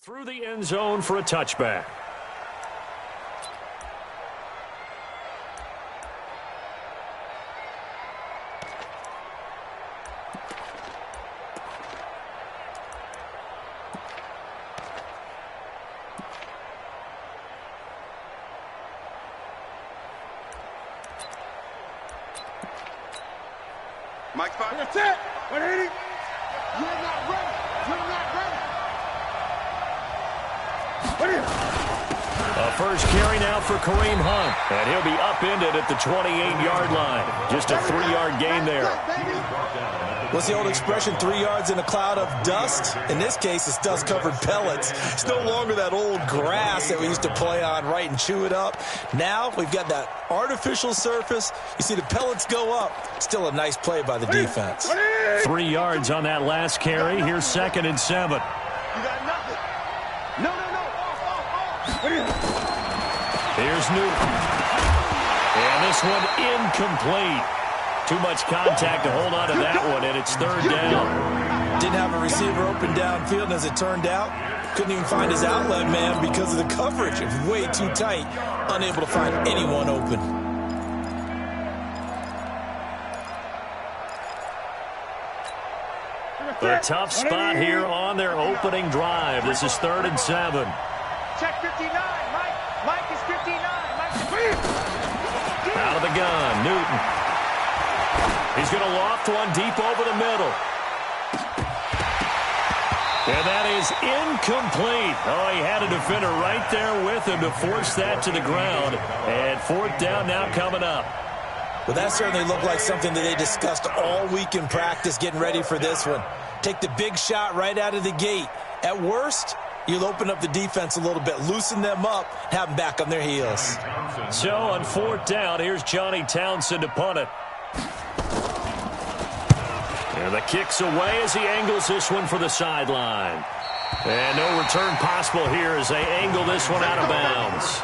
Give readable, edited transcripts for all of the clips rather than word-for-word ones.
Through the end zone for a touchback. Mike, that's it. 180. You're not ready. You're not ready. A first carry now for Kareem Hunt. And he'll be upended at the 28-yard line. Just a 3-yard gain there. What's the old expression, 3 yards in a cloud of dust? In this case, it's dust-covered pellets. It's no longer that old grass that we used to play on, right, and chew it up. Now we've got that artificial surface. You see the pellets go up. Still a nice play by the defense. 3 yards on that last carry. Here's 2nd and 7. You got nothing. No. Here's Newton. And this one incomplete. Too much contact to hold on to that one, and it's 3rd down. Didn't have a receiver open downfield, and as it turned out, couldn't even find his outlet man because of the coverage. It was way too tight, unable to find anyone open. A tough spot here on their opening drive. This is 3rd and 7. Check 59. Mike is 59. Out of the gun, Newton. He's going to loft one deep over the middle. And that is incomplete. Oh, he had a defender right there with him to force that to the ground. And 4th down now coming up. Well, that certainly looked like something that they discussed all week in practice getting ready for this one. Take the big shot right out of the gate. At worst, you'll open up the defense a little bit, loosen them up, have them back on their heels. So on 4th down, here's Johnny Townsend to punt it. And the kick's away as he angles this one for the sideline. And no return possible here as they angle this one out of bounds.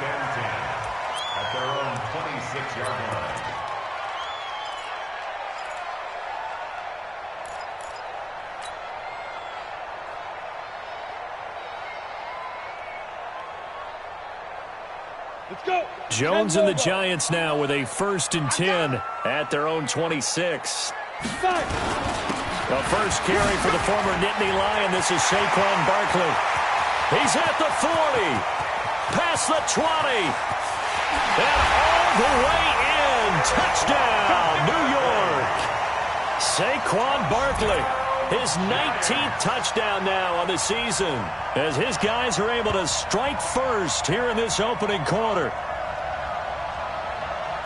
At their own 26-yard line. Let's go. Jones and the Giants now with a 1st and 10 at their own 26. The first carry for the former Nittany Lion. This is Saquon Barkley. He's at the 40. Past the 20. And all the way in. Touchdown, New York. Saquon Barkley. His 19th touchdown now on the season as his guys are able to strike first here in this opening quarter.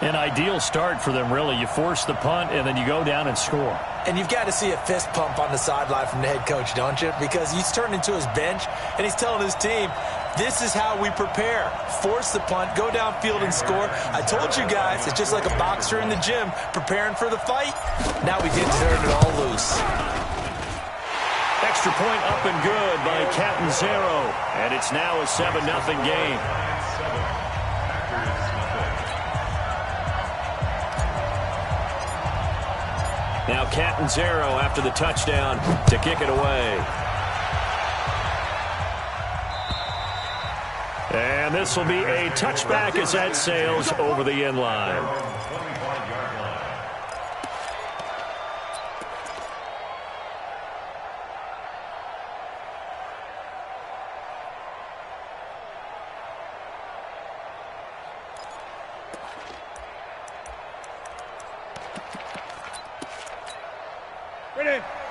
An ideal start for them, really. You force the punt, and then you go down and score. And you've got to see a fist pump on the sideline from the head coach, don't you? Because he's turned into his bench, and he's telling his team, this is how we prepare. Force the punt, go downfield and score. I told you guys, it's just like a boxer in the gym preparing for the fight. Now we get to turn it all loose. Extra point up and good by Catanzaro. And it's now a 7-0 game. Now Catanzaro after the touchdown to kick it away. And this will be a touchback as that sails over the end line.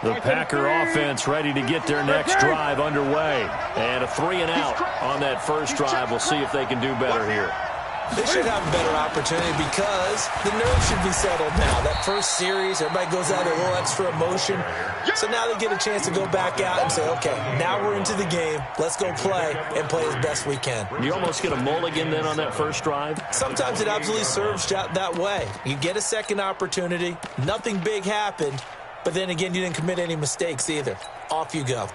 The Packer offense ready to get their next drive underway. And a 3-and-out on that first drive. We'll see if they can do better here. They should have a better opportunity because the nerves should be settled now. That first series, everybody goes out a little extra emotion. So now they get a chance to go back out and say, okay, now we're into the game. Let's go play and play as best we can. You almost get a mulligan then on that first drive? Sometimes it absolutely serves that way. You get a second opportunity. Nothing big happened. But then again, you didn't commit any mistakes either. Off you go.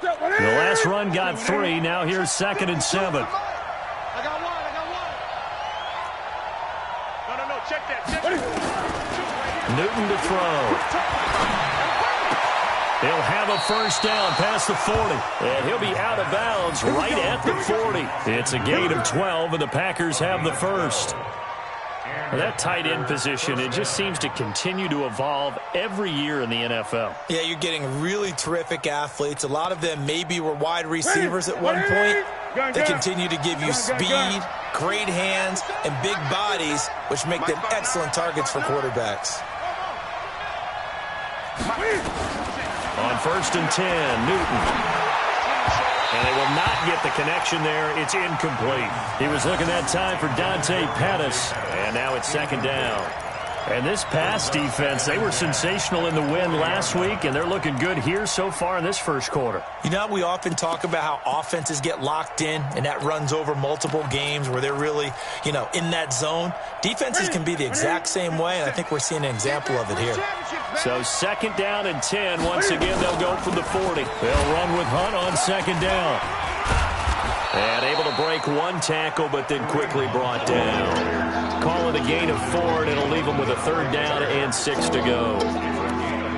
The last run got 3. Now here's 2nd and 7. I got one. No, check that. Newton to throw. He'll have a first down past the 40. And he'll be out of bounds right at the 40. It's a gain of 12, and the Packers have the first. That tight end position, it just seems to continue to evolve every year in the NFL. Yeah, you're getting really terrific athletes. A lot of them maybe were wide receivers at one point. They continue to give you speed, great hands, and big bodies, which make them excellent targets for quarterbacks. On 1st and 10, Newton. And they will not get the connection there. It's incomplete. He was looking that time for Dante Pettis. And now it's 2nd down. And this pass defense, they were sensational in the win last week, and they're looking good here so far in this first quarter. You know, we often talk about how offenses get locked in, and that runs over multiple games where they're really, in that zone. Defenses can be the exact same way, and I think we're seeing an example of it here. So 2nd down and 10. Once again, they'll go from the 40. They'll run with Hunt on 2nd down. And able to break one tackle, but then quickly brought down. Call it a gain of 4, and it'll leave them with a 3rd down and 6 to go.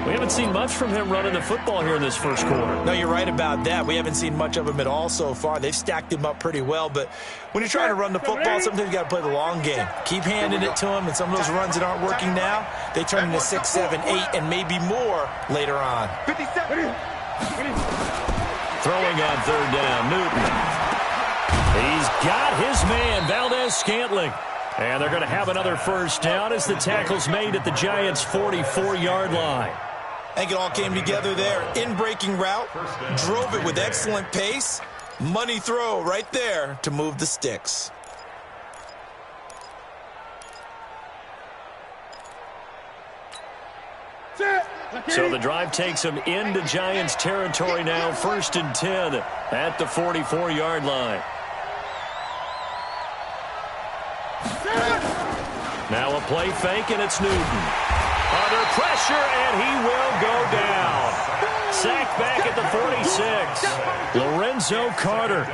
We haven't seen much from him running the football here in this first quarter. No, you're right about that. We haven't seen much of him at all so far. They've stacked him up pretty well, but when you're trying to run the football, sometimes you got to play the long game. Keep handing it to him, and some of those runs that aren't working now, they turn into 6, 7, 8, and maybe more later on. Throwing on 3rd down, Newton. He's got his man, Valdez-Scantling. And they're going to have another first down as the tackle's made at the Giants' 44-yard line. I think it all came together there. In-breaking route, drove it with excellent pace. Money throw right there to move the sticks. So the drive takes them into Giants territory now, 1st and 10 at the 44-yard line. Now a play fake, and it's Newton. Under pressure, and he will go down. Sacked back at the 46. Lorenzo Carter.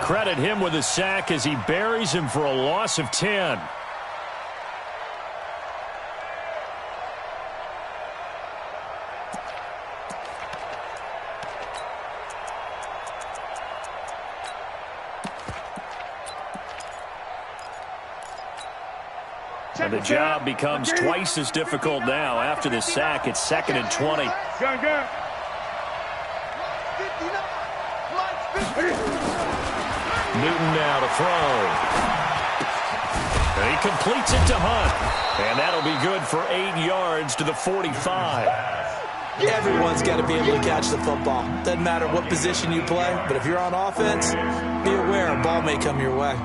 Credit him with a sack as he buries him for a loss of 10. And the job becomes twice as difficult now. After this sack, it's 2nd and 20. Newton now to throw. And he completes it to Hunt. And that'll be good for 8 yards to the 45. Everyone's got to be able to catch the football. Doesn't matter what position you play, but if you're on offense, be aware a ball may come your way.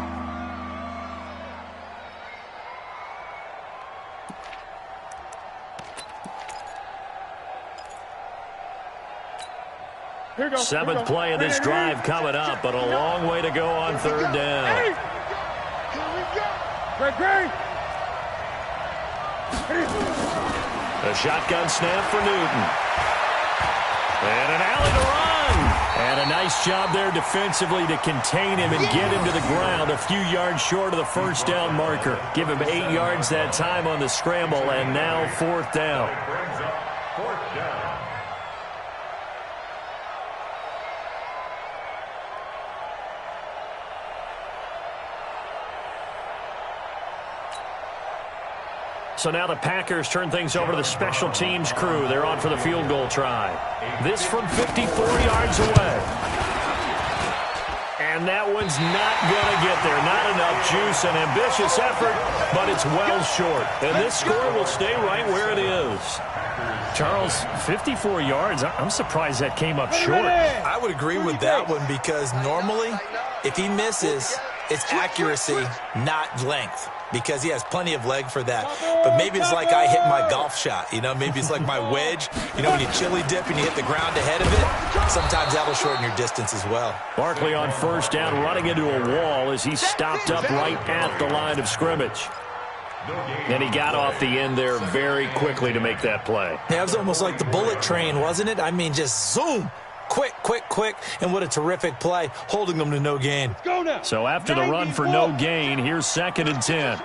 Seventh play of this drive coming up, but a long way to go on 3rd down. A shotgun snap for Newton. And an alley to run. And a nice job there defensively to contain him and get him to the ground a few yards short of the first down marker. Give him 8 yards that time on the scramble, and now 4th down. Fourth down. So now the Packers turn things over to the special teams crew. They're on for the field goal try. This from 54 yards away. And that one's not going to get there. Not enough juice, an ambitious effort, but it's well short. And this score will stay right where it is. Charles, 54 yards, I'm surprised that came up short. I would agree with that one because normally, if he misses, it's accuracy, not length, because he has plenty of leg for that. But maybe it's like I hit my golf shot, maybe it's like my wedge. When you chili dip and you hit the ground ahead of it, sometimes that'll shorten your distance as well. Barkley on first down, running into a wall as he stopped up right at the line of scrimmage. And he got off the end there very quickly to make that play. Yeah, it was almost like the bullet train, wasn't it? I mean, just zoom. Quick, quick, quick, and what a terrific play, holding them to no gain. So after the run for no gain, here's 2nd and 10.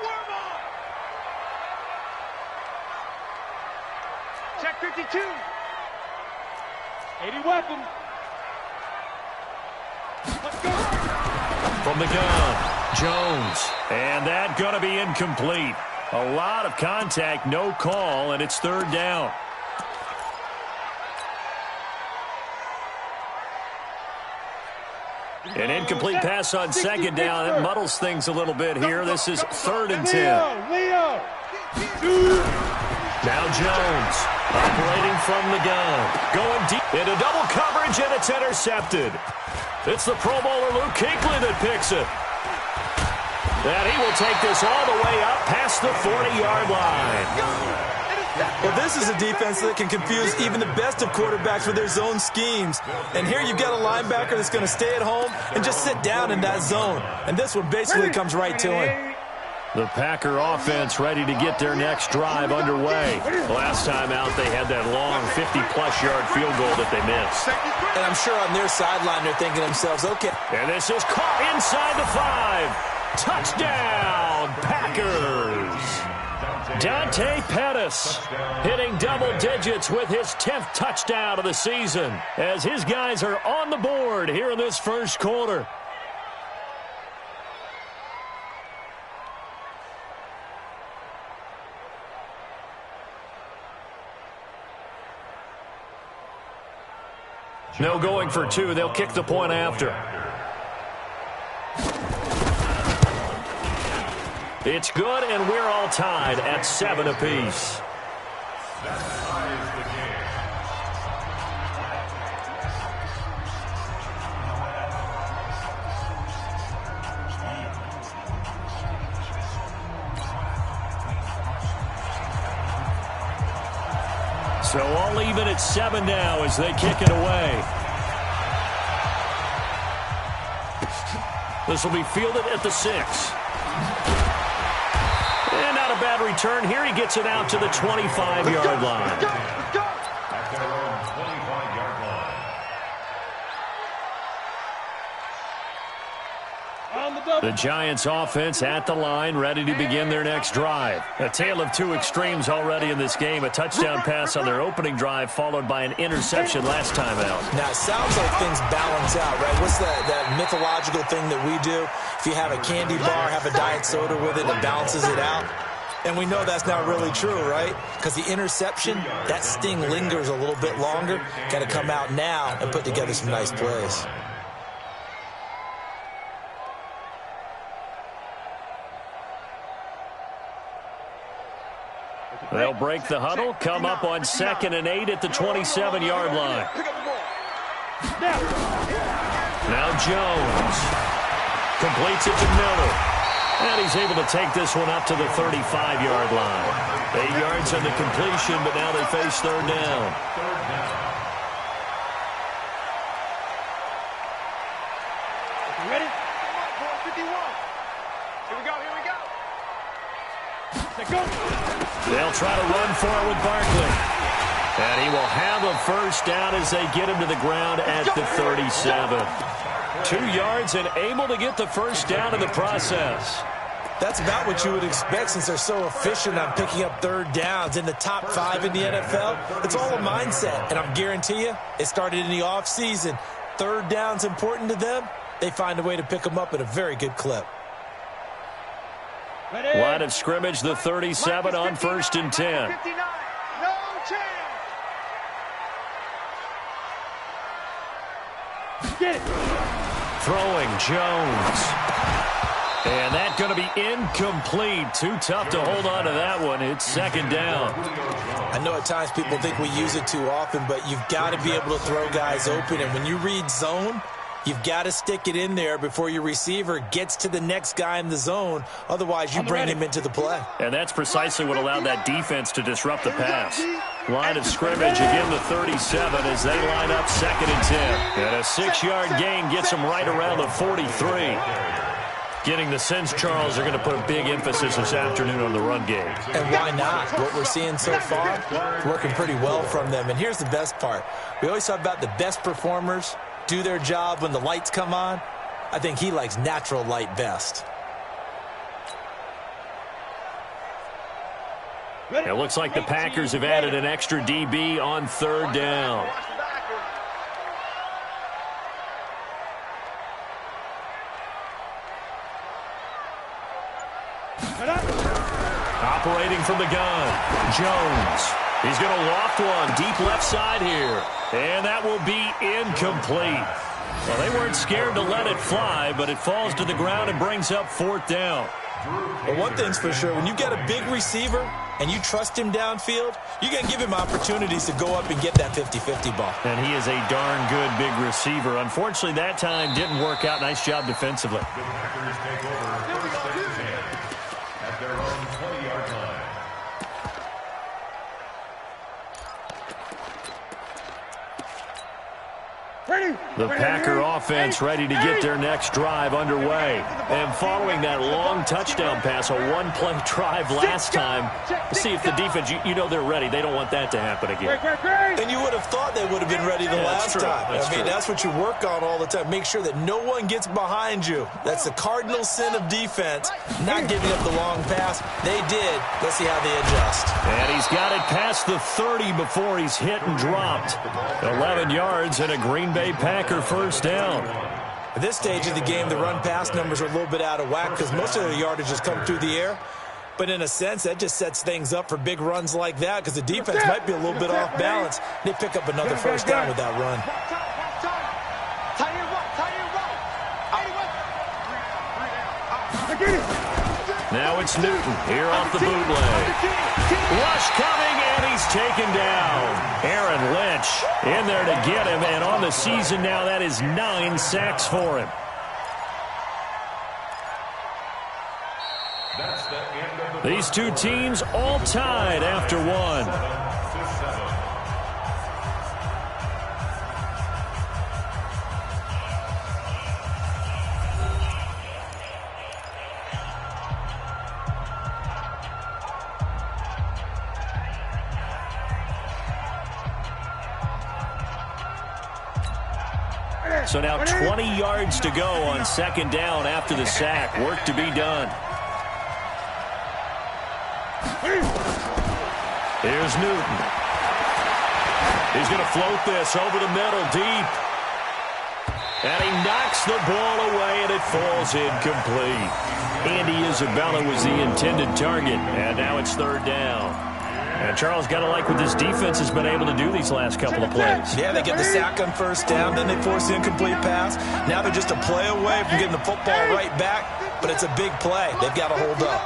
weapon. Let's go. From the gun, Jones. And that going to be incomplete. A lot of contact, no call, and it's third down. An incomplete pass on second down. It muddles things a little bit here. This is 3rd and 10. Leo. Now Jones operating from the gun. Going deep into double coverage, and it's intercepted. It's the Pro Bowler Luke Kuechly that picks it. And he will take this all the way up past the 40-yard line. Well, this is a defense that can confuse even the best of quarterbacks with their zone schemes. And here you've got a linebacker that's going to stay at home and just sit down in that zone. And this one basically comes right to him. The Packer offense ready to get their next drive underway. Last time out, they had that long 50-plus yard field goal that they missed. And I'm sure on their sideline they're thinking to themselves, okay. And this is caught inside the 5. Touchdown, Packers. Dante Pettis hitting double digits with his 10th touchdown of the season as his guys are on the board here in this first quarter. No going for 2. They'll kick the point after. It's good, and we're all tied at 7 apiece. So all even at 7 now as they kick it away. This will be fielded at the 6. And not a bad return here. He gets it out to the 25-yard line. At their own 25-yard line. The Giants offense at the line, ready to begin their next drive. A tale of two extremes already in this game. A touchdown pass on their opening drive, followed by an interception last time out. Now, it sounds like things balance out, right? What's that mythological thing that we do? If you have a candy bar, have a diet soda with it, it balances it out. And we know that's not really true, right? Because the interception, that sting lingers a little bit longer. Got to come out now and put together some nice plays. They'll break the huddle, come up on 2nd and 8 at the 27-yard line. Now Jones completes it to Miller. And he's able to take this one up to the 35-yard line. 8 yards on the completion, but now they face third down. Ready? 51. Here we go, here we go. Let's go. They'll try to run for it with Barkley. And he will have a first down as they get him to the ground at the 37. 2 yards and able to get the first down in the process. That's about what you would expect since they're so efficient on picking up third downs in the top 5 in the NFL. It's all a mindset, and I'm guarantee you it started in the offseason. Third down's important to them. They find a way to pick them up at a very good clip. Line of scrimmage, the 37 on 1st and 10. 59. No chance. Get it. Throwing Jones. And that's going to be incomplete. Too tough to hold on to that one. It's 2nd down. I know at times people think we use it too often, but you've got to be able to throw guys open. And when you read zone, you've got to stick it in there before your receiver gets to the next guy in the zone. Otherwise, you bring him into the play. And that's precisely what allowed that defense to disrupt the pass. Line of scrimmage, again the 37 as they line up 2nd and 10. And a 6-yard gain gets them right around the 43. Getting the sense Charles are going to put a big emphasis this afternoon on the run game. And why not? What we're seeing so far, working pretty well from them. And here's the best part. We always talk about the best performers do their job when the lights come on. I think he likes natural light best. It looks like the Packers have added an extra DB on 3rd down. Operating from the gun, Jones. He's going to loft one deep left side here. And that will be incomplete. Well, they weren't scared to let it fly, but it falls to the ground and brings up 4th down. Well, one thing's for sure, when you get a big receiver and you trust him downfield, you're going to give him opportunities to go up and get that 50-50 ball. And he is a darn good big receiver. Unfortunately, that time didn't work out. Nice job defensively. The Packers take over 1st and 10 at their own 20-yard line. The Packer offense ready to get their next drive underway. And following that long touchdown pass, a one-play drive last time, see if the defense, you know they're ready. They don't want that to happen again. And you would have thought they would have been ready the last time. That's what you work on all the time. Make sure that no one gets behind you. That's the cardinal sin of defense, not giving up the long pass. They did. Let's see how they adjust. And he's got it past the 30 before he's hit and dropped. 11 yards and a Green Bay Packer 1st down. At this stage of the game, the run-pass numbers are a little bit out of whack because most of the yardage has come through the air. But in a sense, that just sets things up for big runs like that because the defense might be a little bit off balance. They pick up another 1st down with that run. Now it's Newton here off the bootleg. Rush coming, and he's taken down. Aaron Lynch in there to get him, and on the season now, that is 9 sacks for him. These two teams all tied after one. So now 20 yards to go on 2nd down after the sack. Work to be done. Here's Newton. He's going to float this over the middle deep. And he knocks the ball away, and it falls incomplete. Andy Isabella was the intended target, and now it's 3rd down. And Charles, got to like what this defense has been able to do these last couple of plays. Yeah, they get the sack on 1st down, then they force the incomplete pass. Now they're just a play away from getting the football right back, but it's a big play. They've got to hold up.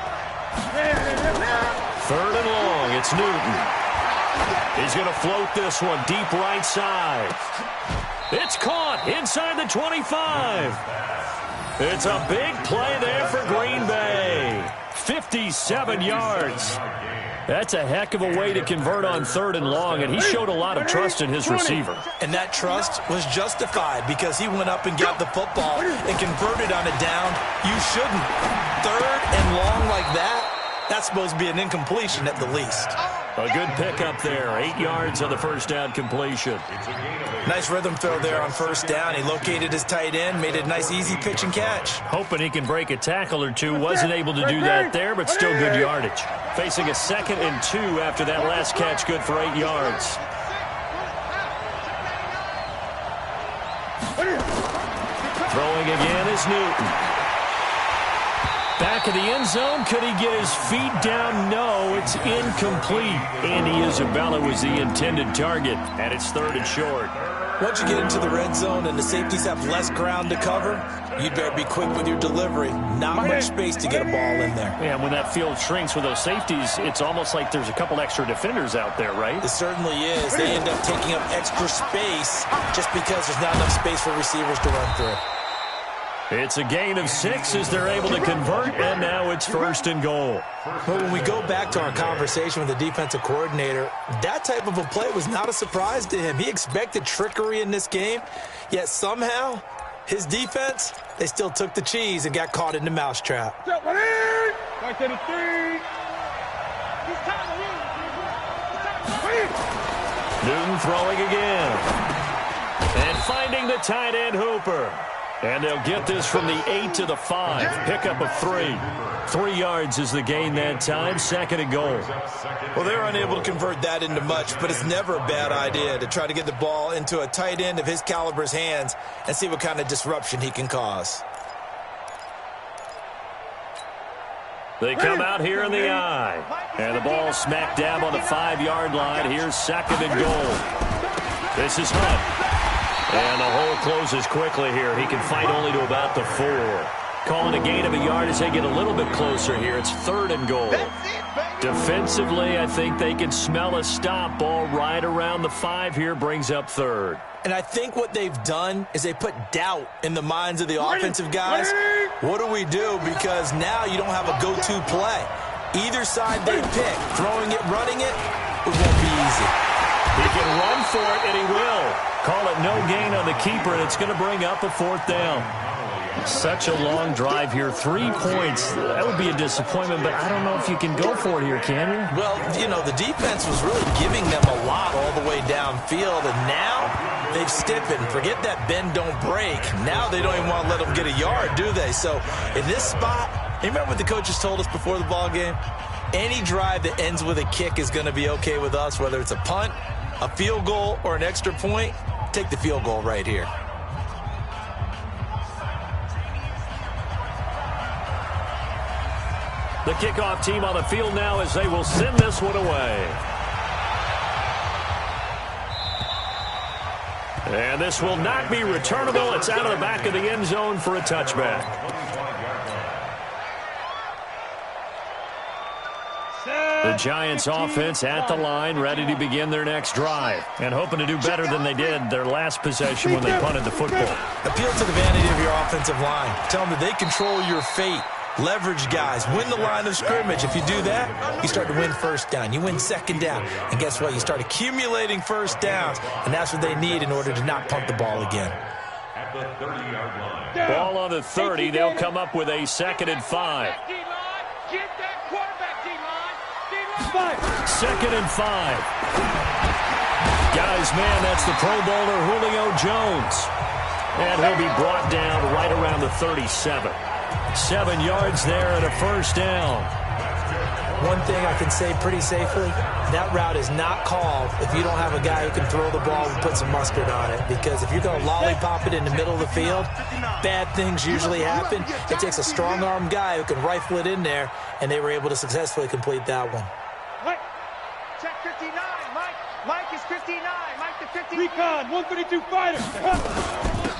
3rd and long, it's Newton. He's going to float this one deep right side. It's caught inside the 25. It's a big play there for Green Bay. 57 yards. That's a heck of a way to convert on 3rd and long, and he showed a lot of trust in his receiver. And that trust was justified because he went up and got the football and converted on a down. You shouldn't. 3rd and long like that, that's supposed to be an incompletion at the least. A good pickup there. 8 yards on the 1st down completion. Nice rhythm throw there on 1st down. He located his tight end, made it a nice easy pitch and catch. Hoping he can break a tackle or two. Wasn't able to do that there, but still good yardage. Facing a 2nd and 2 after that last catch, good for 8 yards. Throwing again is Newton. Back of the end zone. Could he get his feet down? No, it's incomplete. Andy Isabella was the intended target, and it's 3rd and short. Once you get into the red zone and the safeties have less ground to cover, you'd better be quick with your delivery. Not much space to get a ball in there. Yeah, when that field shrinks with those safeties, it's almost like there's a couple extra defenders out there, right? It certainly is. They end up taking up extra space just because there's not enough space for receivers to run through. It's a gain of 6 as they're able to convert, and now it's 1st and goal. But when we go back to our conversation with the defensive coordinator, that type of a play was not a surprise to him. He expected trickery in this game, yet somehow his defense, they still took the cheese and got caught in the mousetrap. Newton throwing again. And finding the tight end Hooper. And they'll get this from the 8 to the 5. Pickup of 3. 3 yards is the gain that time. 2nd and goal. Well, they were unable to convert that into much, but it's never a bad idea to try to get the ball into a tight end of his caliber's hands and see what kind of disruption he can cause. They come out here in the I. And the ball smack dab on the 5-yard line. Here's 2nd and goal. This is Hunt. And the hole closes quickly here. He can fight only to about the 4. Calling a gain of a yard as they get a little bit closer here. It's 3rd and goal. Defensively, I think they can smell a stop. Ball right around the 5 here, brings up 3rd. And I think what they've done is they put doubt in the minds of the offensive guys. What do we do? Because now you don't have a go-to play. Either side they pick, throwing it, running it, it won't be easy. He can run for it, and he will. Call it no gain on the keeper, and it's going to bring up a 4th down. Such a long drive here. 3 points. That would be a disappointment, but I don't know if you can go for it here, can you? Well, you know, the defense was really giving them a lot all the way downfield, and now they've stiffened. Forget that bend, don't break. Now they don't even want to let them get a yard, do they? So in this spot, you remember what the coaches told us before the ball game? Any drive that ends with a kick is going to be okay with us, whether it's a punt, a field goal, or an extra point. Take the field goal right here. The kickoff team on the field now as they will send this one away. And this will not be returnable. It's out of the back of the end zone for a touchback. The Giants offense at the line, ready to begin their next drive, and hoping to do better than they did their last possession when they punted the football. Appeal to the vanity of your offensive line. Tell them that they control your fate. Leverage guys. Win the line of scrimmage. If you do that, you start to win 1st down. You win 2nd down. And guess what? You start accumulating 1st downs. And that's what they need in order to not punt the ball again. At the 30-yard line. Ball on the 30. They'll come up with a 2nd and 5. Get that quarterback, D-line. 2nd and 5. Guys, man, that's the Pro Bowler Julio Jones. And he'll be brought down right around the 37. 7 yards there and a 1st down. One thing I can say pretty safely, that route is not called if you don't have a guy who can throw the ball and put some mustard on it. Because if you're going to lollipop it in the middle of the field, bad things usually happen. It takes a strong-arm guy who can rifle it in there, and they were able to successfully complete that one. Mike, check 59. Mike is 59. Mike the 59. Recon, 132 fighter.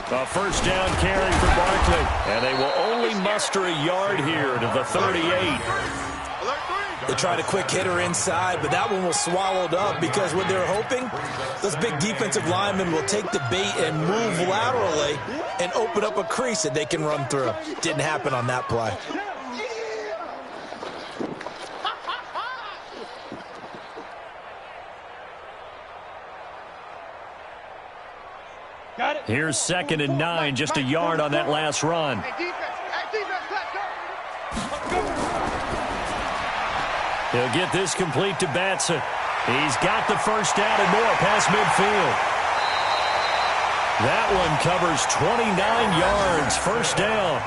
A 1st down carry for Barkley. And they will only muster a yard here to the 38. They tried a quick hitter inside, but that one was swallowed up because what they're hoping, those big defensive linemen will take the bait and move laterally and open up a crease that they can run through. Didn't happen on that play. Here's 2nd and 9, just a yard on that last run. He'll get this complete to Batson. He's got the 1st down and more past midfield. That one covers 29 yards, 1st down.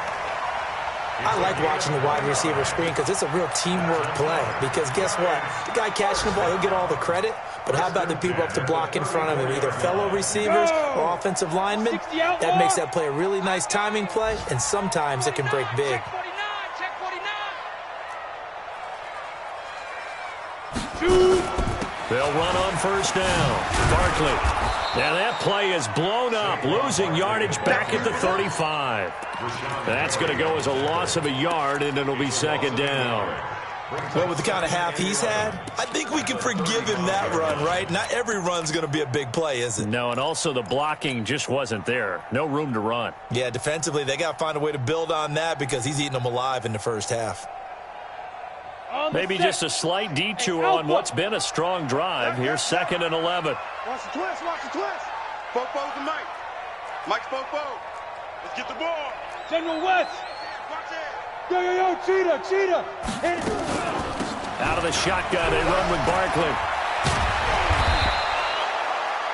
I like watching the wide receiver screen because it's a real teamwork play. Because guess what? The guy catching the ball, he'll get all the credit. But how about the people up to block in front of him, either fellow receivers or offensive linemen? That makes that play a really nice timing play, and sometimes it can break big. They'll run on 1st down. Barkley. Now that play is blown up, losing yardage back at the 35. That's going to go as a loss of a yard, and it'll be 2nd down. Well, with the kind of half he's had, I think we can forgive him that run, right? Not every run's going to be a big play, is it? No, and also the blocking just wasn't there. No room to run. Yeah, defensively, they got to find a way to build on that because he's eating them alive in the 1st half. Maybe just a slight detour on what's been a strong drive. Here's 2nd and 11. Watch the twist, watch the twist. Fofo to Mike. Mike's Fofo. Let's get the ball. General West. Watch it. Yo, Cheetah. Hit it. Out of the shotgun, they run with Barkley.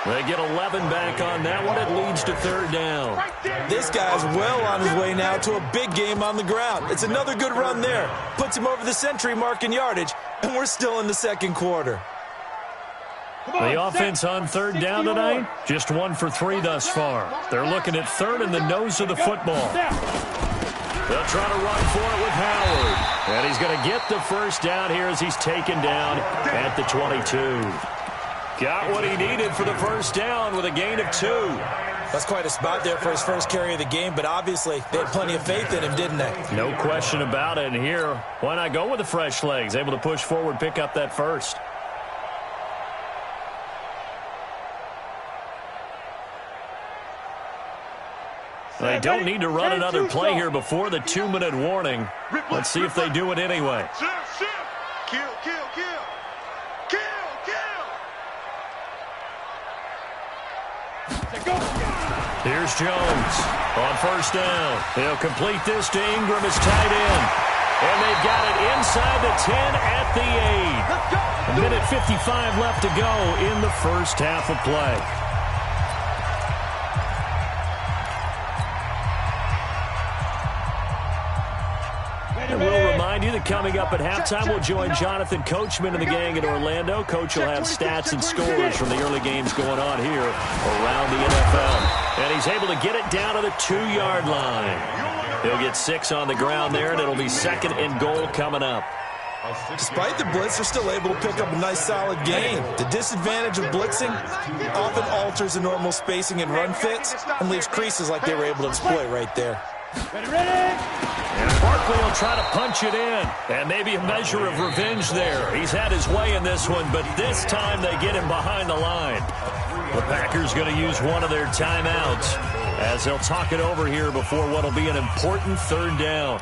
They get 11 back on that one. It leads to 3rd down. This guy's well on his way now to a big game on the ground. It's another good run there. Puts him over the century mark in yardage, and we're still in the 2nd quarter. The offense on 3rd down tonight, just 1 for 3 thus far. They're looking at 3rd in the nose of the football. They'll try to run for it with Howard. And he's going to get the first down here as he's taken down at the 22. Got what he needed for the first down with a gain of 2. That's quite a spot there for his first carry of the game, but obviously they had plenty of faith in him, didn't they? No question about it. And here, why not go with the fresh legs? Able to push forward, pick up that first. They don't need to run another play here before the 2-minute warning. Let's see if they do it anyway. Kill, kill, kill. Kill, kill. Here's Jones on first down. He'll complete this to Ingram as tight end. And they've got it inside the 10 at the 8. A minute 55 left to go in the first half of play. And we'll remind you that coming up at halftime, we'll join Jonathan Coachman and the gang in Orlando. Coach will have stats and scores from the early games going on here around the NFL. And he's able to get it down to the 2-yard line. He'll get 6 on the ground there, and it'll be 2nd and goal coming up. Despite the blitz, they're still able to pick up a nice, solid gain. The disadvantage of blitzing often alters the normal spacing and run fits and leaves creases like they were able to exploit right there. And Barkley will try to punch it in. And maybe a measure of revenge there. He's had his way in this one, but this time they get him behind the line. The Packers going to use one of their timeouts as they'll talk it over here before what will be an important 3rd down.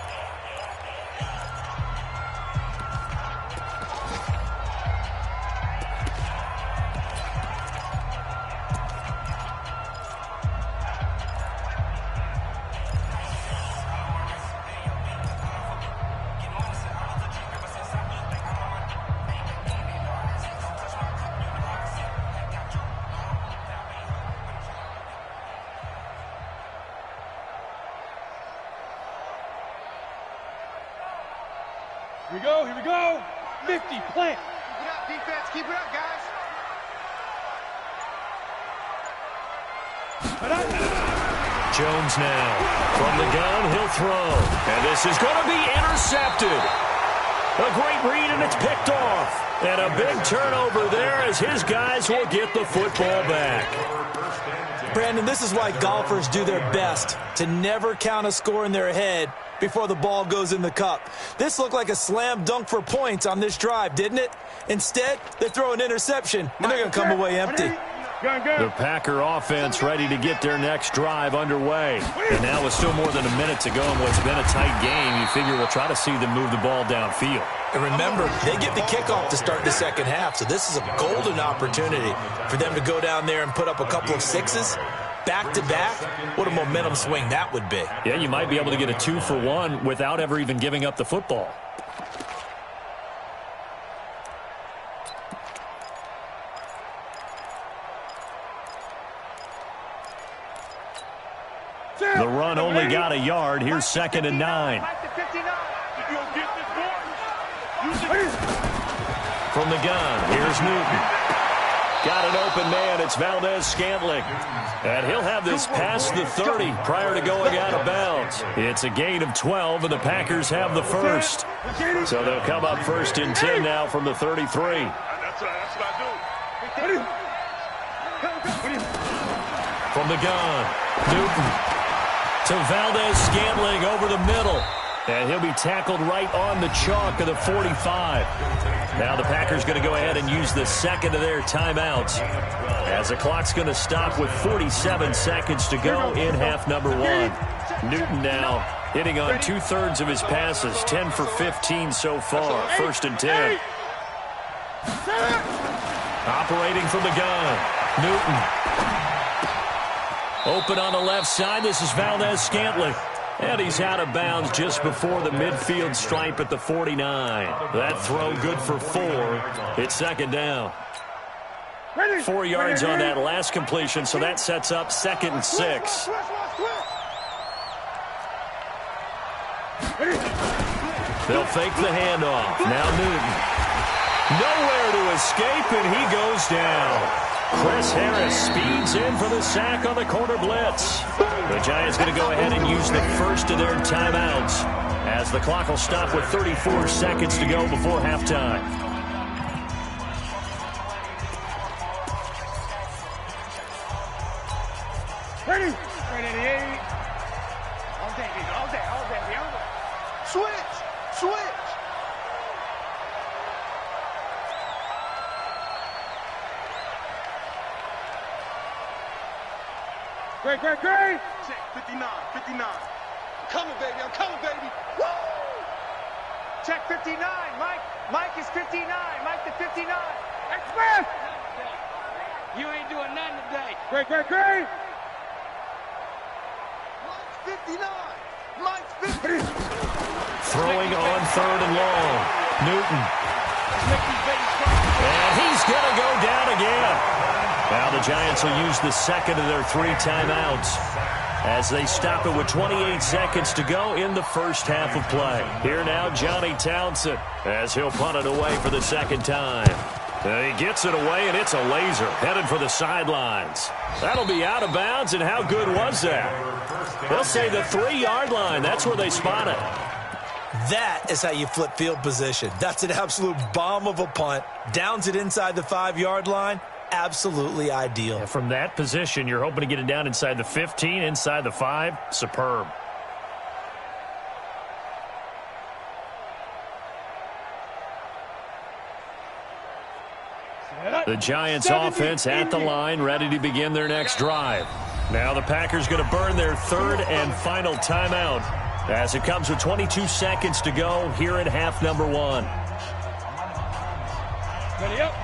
Here we go. 50, plant. Keep it up, defense. Keep it up, guys. Jones now. From the gun, he'll throw. And this is going to be intercepted. A great read, and it's picked off. And a big turnover there as his guys will get the football back. Brandon, this is why golfers do their best to never count a score in their head before the ball goes in the cup. This looked like a slam dunk for points on this drive, didn't it? Instead, they throw an interception, and they're going to come away empty. The Packer offense ready to get their next drive underway. And now with still more than a minute to go in what's been a tight game, you figure we'll try to see them move the ball downfield. And remember, they get the kickoff to start the second half, so this is a golden opportunity for them to go down there and put up a couple of 6s. Back-to-back, what a momentum swing that would be. Yeah, you might be able to get a 2-for-1 without ever even giving up the football. The run only got a yard. Here's 2nd and 9. From the gun, here's Newton. Got an open man. It's Valdez-Scantling. And he'll have this past the 30 prior to going out of bounds. It's a gain of 12, and the Packers have the first. So they'll come up 1st and 10 now from the 33. That's what I do. From the gun, Newton to Valdez-Scantling over the middle. And he'll be tackled right on the chalk of the 45. Now the Packers going to go ahead and use the 2nd of their timeouts as the clock's going to stop with 47 seconds to go in half number 1. Newton now hitting on 2/3 of his passes, 10 for 15 so far. 1st and 10. Operating from the gun, Newton. Open on the left side. This is Valdez-Scantling. And he's out of bounds just before the midfield stripe at the 49. That throw good for 4. It's 2nd down. 4 yards on that last completion, so that sets up 2nd and 6. They'll fake the handoff. Now Newton. Nowhere to escape, and he goes down. Chris Harris speeds in for the sack on the corner blitz. The Giants going to go ahead and use the first of their timeouts as the clock will stop with 34 seconds to go before halftime. Ready? Ready. All day, baby. All day. Switch. Great. Check, 59. I'm coming, baby. Woo! Check 59. Mike is 59. Mike the 59. Express! You ain't doing nothing today. Great. Mike's 59. Throwing on 3rd and long. Newton. And he's going to go down again. Now the Giants will use the second of their 3 timeouts as they stop it with 28 seconds to go in the first half of play. Here now, Johnny Townsend, as he'll punt it away for the second time. He gets it away, and it's a laser headed for the sidelines. That'll be out of bounds, and how good was that? They'll say the 3-yard line. That's where they spot it. That is how you flip field position. That's an absolute bomb of a punt. Downs it inside the 5-yard line. Absolutely ideal. And from that position, you're hoping to get it down inside the 15, inside the 5. Superb. The Giants offense at the line, ready to begin their next drive. Now the Packers going to burn their 3rd and final timeout as it comes with 22 seconds to go here in half number 1.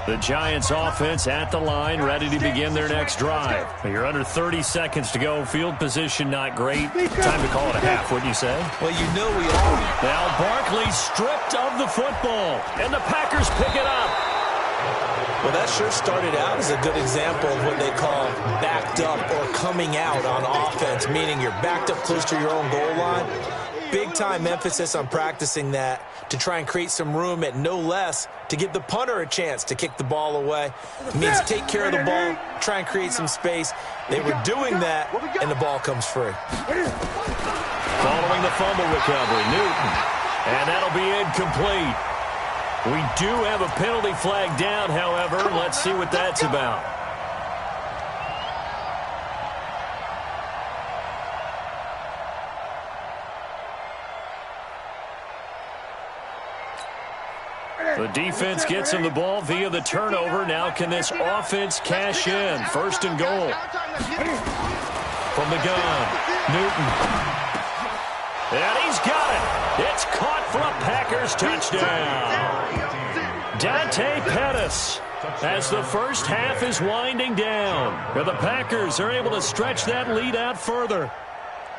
The Giants offense at the line, ready to begin their next drive. You're under 30 seconds to go. Field position not great. Time to call it a half, wouldn't you say? Well, you know we are. Now Barkley stripped of the football, and the Packers pick it up. Well, that sure started out as a good example of what they call backed up or coming out on offense, meaning you're backed up close to your own goal line. Big-time emphasis on practicing that to try and create some room at no less to give the punter a chance to kick the ball away. It means take care of the ball, try and create some space. They were doing that, and the ball comes free. Following the fumble recovery, Newton. And that'll be incomplete. We do have a penalty flag down, however. Let's see what that's about. The defense gets him the ball via the turnover. Now can this offense cash in? 1st and goal. From the gun, Newton. And he's got it. It's caught for a Packers touchdown. Dante Pettis as the first half is winding down. And the Packers are able to stretch that lead out further.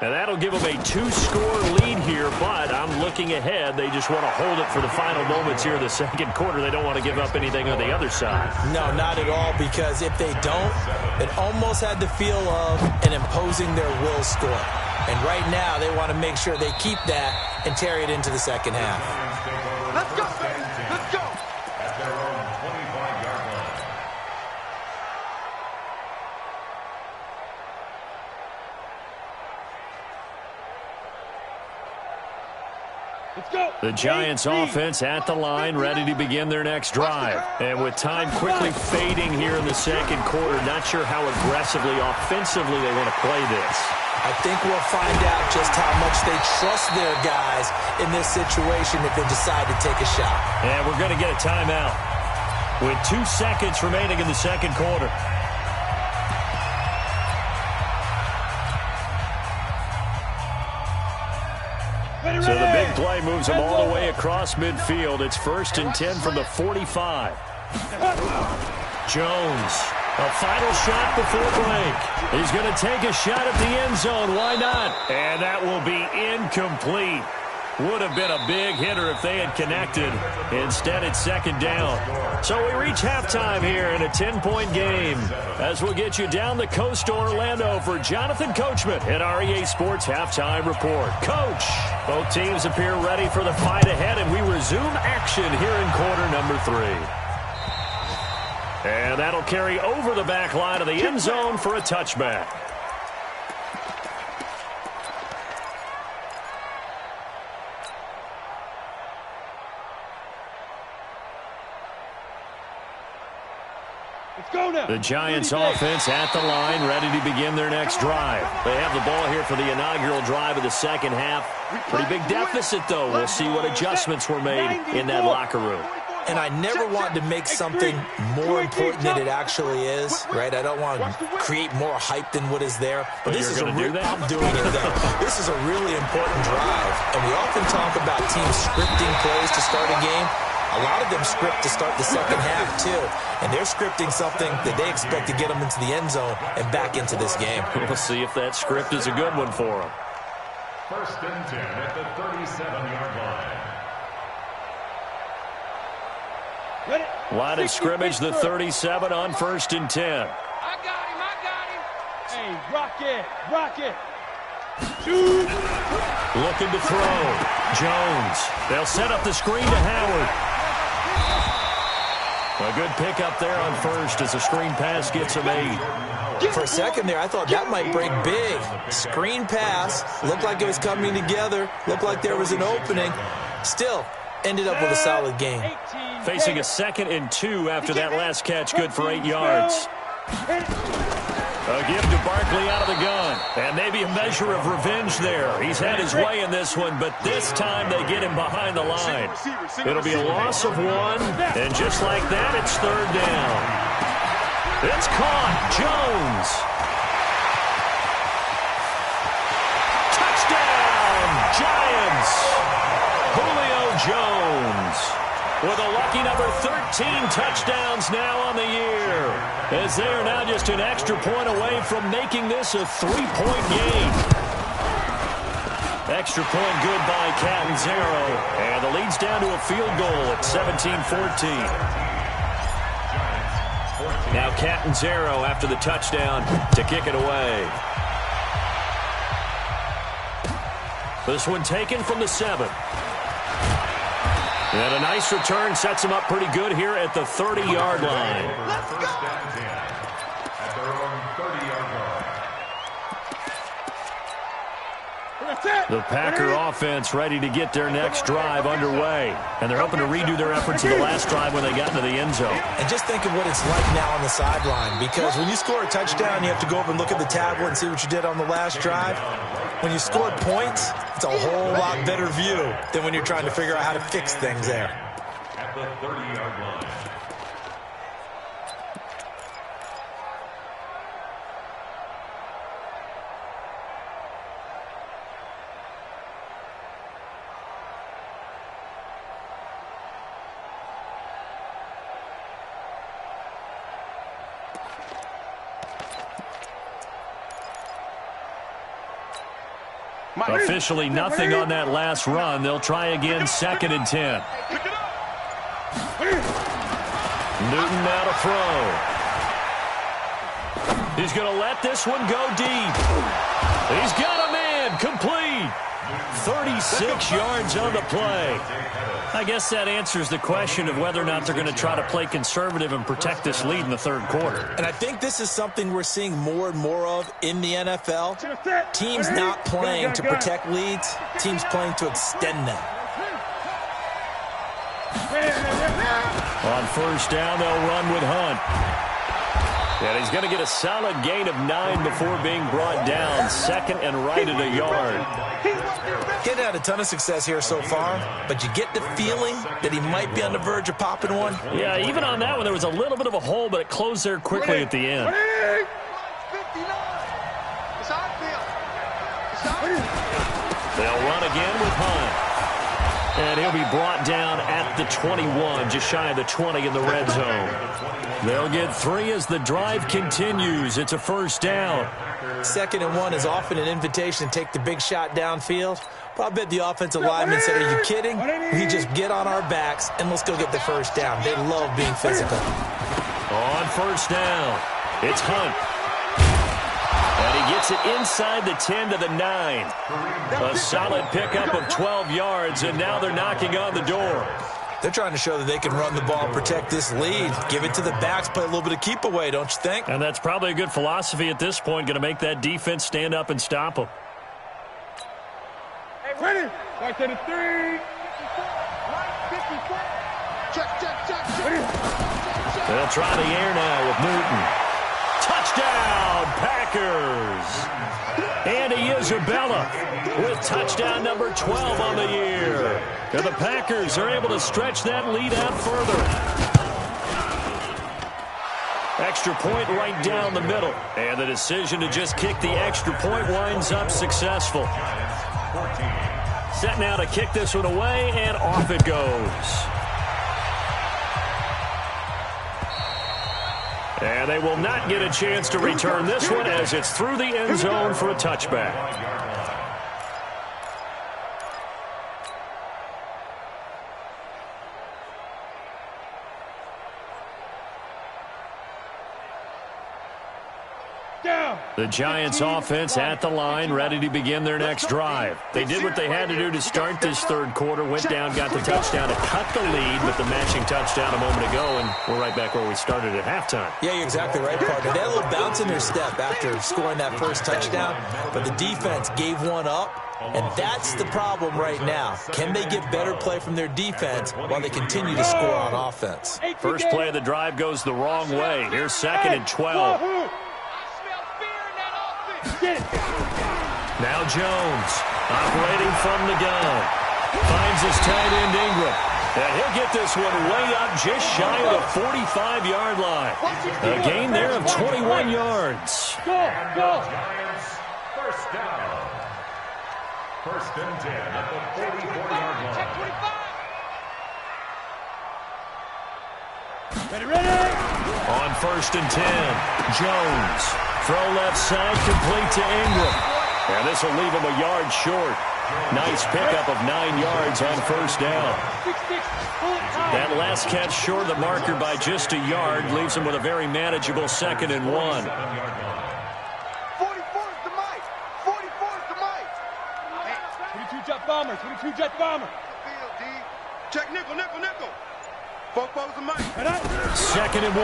And that'll give them a 2-score lead here, but I'm looking ahead. They just want to hold it for the final moments here in the second quarter. They don't want to give up anything on the other side. No, not at all, because if they don't, it almost had the feel of an imposing their will score. And right now, they want to make sure they keep that and carry it into the second half. Let's go, baby. Let's go. At their own 25-yard line. The Giants offense at the line, ready to begin their next drive. And with time quickly fading here in the second quarter, not sure how aggressively, offensively they want to play this. I think we'll find out just how much they trust their guys in this situation if they decide to take a shot. And we're going to get a timeout with 2 seconds remaining in the second quarter. So the big play moves them all the way across midfield. It's 1st and 10 from the 45. Jones, a final shot before break. He's going to take a shot at the end zone. Why not? And that will be incomplete. Would have been a big hitter if they had connected. Instead, it's 2nd down. So we reach halftime here in a 10-point game as we'll get you down the coast to Orlando for Jonathan Coachman at REA Sports Halftime Report. Coach, both teams appear ready for the fight ahead, and we resume action here in quarter number 3. And that'll carry over the back line of the end zone for a touchback. The Giants offense at the line, ready to begin their next drive. They have the ball here for the inaugural drive of the second half. Pretty big deficit, though. We'll see what adjustments were made in that locker room. And I never want to make something more important than it actually is, right? I don't want to create more hype than what is there. But this is I'm doing it, though. This is a really important drive. And we often talk about teams scripting plays to start a game. A lot of them script to start the second half, too. And they're scripting something that they expect to get them into the end zone and back into this game. We'll see if that script is a good one for them. 1st and 10 at the 37-yard line. Line of scrimmage, the 37 on 1st and 10. I got him. Hey, rock it. Shoot. Looking to throw. Jones. They'll set up the screen to Howard. A good pickup there on first as the screen pass gets a made. For a second there, I thought that might break big. Screen pass. Looked like it was coming together. Looked like there was an opening. Still, ended up with a solid game. Facing a 2nd and 2 after that last catch, good for 8 yards. A give to Barkley out of the gun. And maybe a measure of revenge there. He's had his way in this one, but this time they get him behind the line. It'll be a loss of 1, and just like that, it's 3rd down. It's caught. Jones. Touchdown, Giants. Julio Jones with a lucky number 13 touchdowns now on the year, as they are now just an extra point away from making this a 3-point game. Extra point good by Catanzaro, and the lead's down to a field goal at 17-14. Now Catanzaro after the touchdown to kick it away. This one taken from the 7. And a nice return sets him up pretty good here at the 30-yard line. First down 10 at their own 30-yard line. The Packer offense ready to get their next drive underway. And they're hoping to redo their efforts of the last drive when they got into the end zone. And just think of what it's like now on the sideline. Because when you score a touchdown, you have to go over and look at the tablet and see what you did on the last drive. When you scored points, it's a whole lot better view than when you're trying to figure out how to fix things there. At the 30-yard line. Officially nothing on that last run. They'll try again, 2nd and 10. Newton now to throw. He's going to let this one go deep. He's got a man, complete. 36 yards on the play. I guess that answers the question of whether or not they're going to try to play conservative and protect this lead in the 3rd quarter. And I think this is something we're seeing more and more of in the NFL. Teams not playing to protect leads, teams playing to extend them. On 1st down, they'll run with Hunt. And he's going to get a solid gain of 9 before being brought down. 2nd and right at a yard. Getting had a ton of success here so far, but you get the feeling that he might be on the verge of popping one. Yeah, even on that one, there was a little bit of a hole, but it closed there quickly at the end. They'll run again with Hunt. And he'll be brought down at the 21, just shy of the 20 in the red zone. They'll get 3 as the drive continues. It's a 1st down. 2nd and 1 is often an invitation to take the big shot downfield. But I bet the offensive lineman said, are you kidding? We just get on our backs and let's go get the 1st down. They love being physical. On 1st down, it's Hunt. And he gets it inside the 10 to the 9. A solid pickup of 12 yards, and now they're knocking on the door. They're trying to show that they can run the ball and protect this lead. Give it to the backs, play a little bit of keep away, don't you think? And that's probably a good philosophy at this point, going to make that defense stand up and stop them. Hey, ready? Back to the 3. Check. They'll try the air now with Newton. Touchdown, Packers! Andy Isabella with touchdown number 12 on the year. And the Packers are able to stretch that lead out further. Extra point right down the middle. And the decision to just kick the extra point winds up successful. Set now to kick this one away, and off it goes. And they will not get a chance to return this one as it's through the end zone for a touchback. The Giants offense at the line, ready to begin their next drive. They did what they had to do to start this third quarter, went down, got the touchdown to cut the lead with the matching touchdown a moment ago, and we're right back where we started at halftime. Yeah, you're exactly right, partner. They had a little bounce in their step after scoring that first touchdown, but the defense gave one up, and that's the problem right now. Can they get better play from their defense while they continue to score on offense? First play of the drive goes the wrong way. Here's 2nd and 12. Now Jones, operating from the gun. Finds his tight end Ingram. And he'll get this one way up just shy of the 45-yard line. A gain there of 21 yards. Go! Giants, first down. 1st and 10 at the 44-yard line. Ready? On 1st and 10, Jones. Throw left side, complete to Ingram. And this will leave him a yard short. Nice pickup of 9 yards on first down. That last catch short of the marker by just a yard leaves him with a very manageable 2nd and 1. 44 is the mic. 44 is the mic. 22 jet bomber. 22 jet bomber. Check nickel. Football's the mic. 2nd and 1.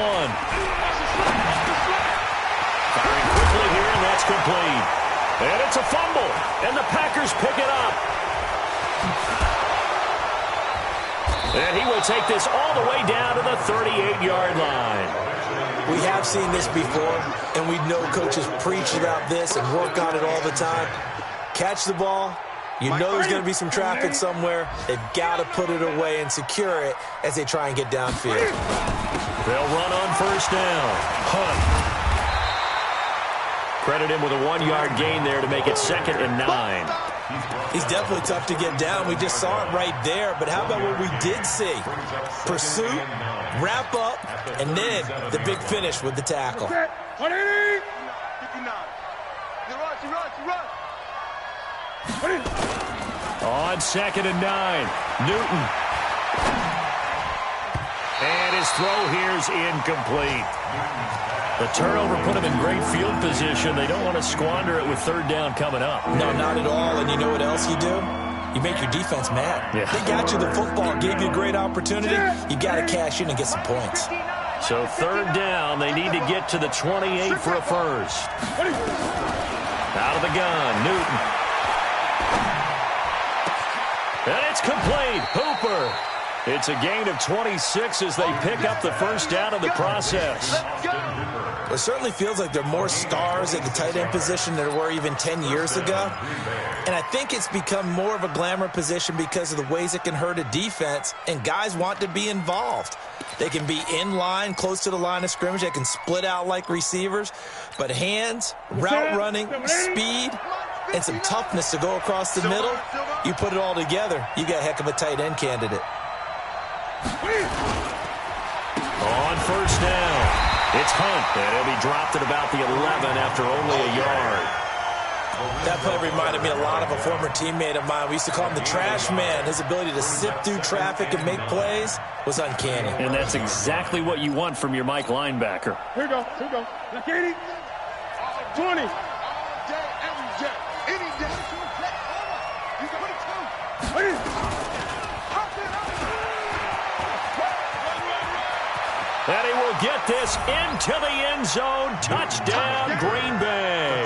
Firing quickly here, and that's complete. And it's a fumble, and the Packers pick it up. And he will take this all the way down to the 38-yard line. We have seen this before, and we know coaches preach about this and work on it all the time. Catch the ball. You know there's going to be some traffic somewhere. They've got to put it away and secure it as they try and get downfield. They'll run on first down. Hunt. Credit him with a 1-yard gain there to make it 2nd and 9. He's definitely tough to get down. We just saw it right there. But how about what we did see? Pursuit, wrap up, and then the big finish with the tackle. 180. 59. He runs. On 2nd and 9, Newton. And his throw here's incomplete. The turnover put them in great field position. They don't want to squander it with 3rd down coming up. No, not at all. And you know what else you do? You make your defense mad. Yeah. They got you the football, gave you a great opportunity. You got to cash in and get some points. So 3rd down, they need to get to the 28 for a first. Out of the gun, Newton. And it's complete. Hooper. It's a gain of 26 as they pick up the first down in the process. It certainly feels like there are more stars at the tight end position than there were even 10 years ago. And I think it's become more of a glamour position because of the ways it can hurt a defense, and guys want to be involved. They can be in line, close to the line of scrimmage. They can split out like receivers. But hands, route running, speed, and some toughness to go across the middle, you put it all together, you got a heck of a tight end candidate. On first down, it's Hunt, and he'll be dropped at about the 11 after only a yard. That play reminded me a lot of a former teammate of mine. We used to call him the trash man. His ability to sift through traffic and make plays was uncanny. And that's exactly what you want from your Mike linebacker. Here we go. Like 80. 20. All day, every day. Any day. You got 22. get this into the end zone. Touchdown, Green Bay.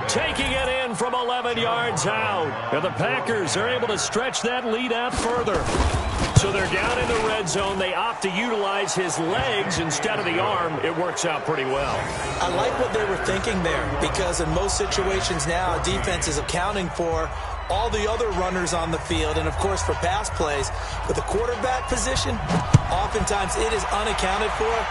Taking it in from 11 yards out. And the Packers are able to stretch that lead out further. So they're down in the red zone. They opt to utilize his legs instead of the arm. It works out pretty well. I like what they were thinking there, because in most situations now, defense is accounting for all the other runners on the field, and of course for pass plays. But the quarterback position, oftentimes it is unaccounted for.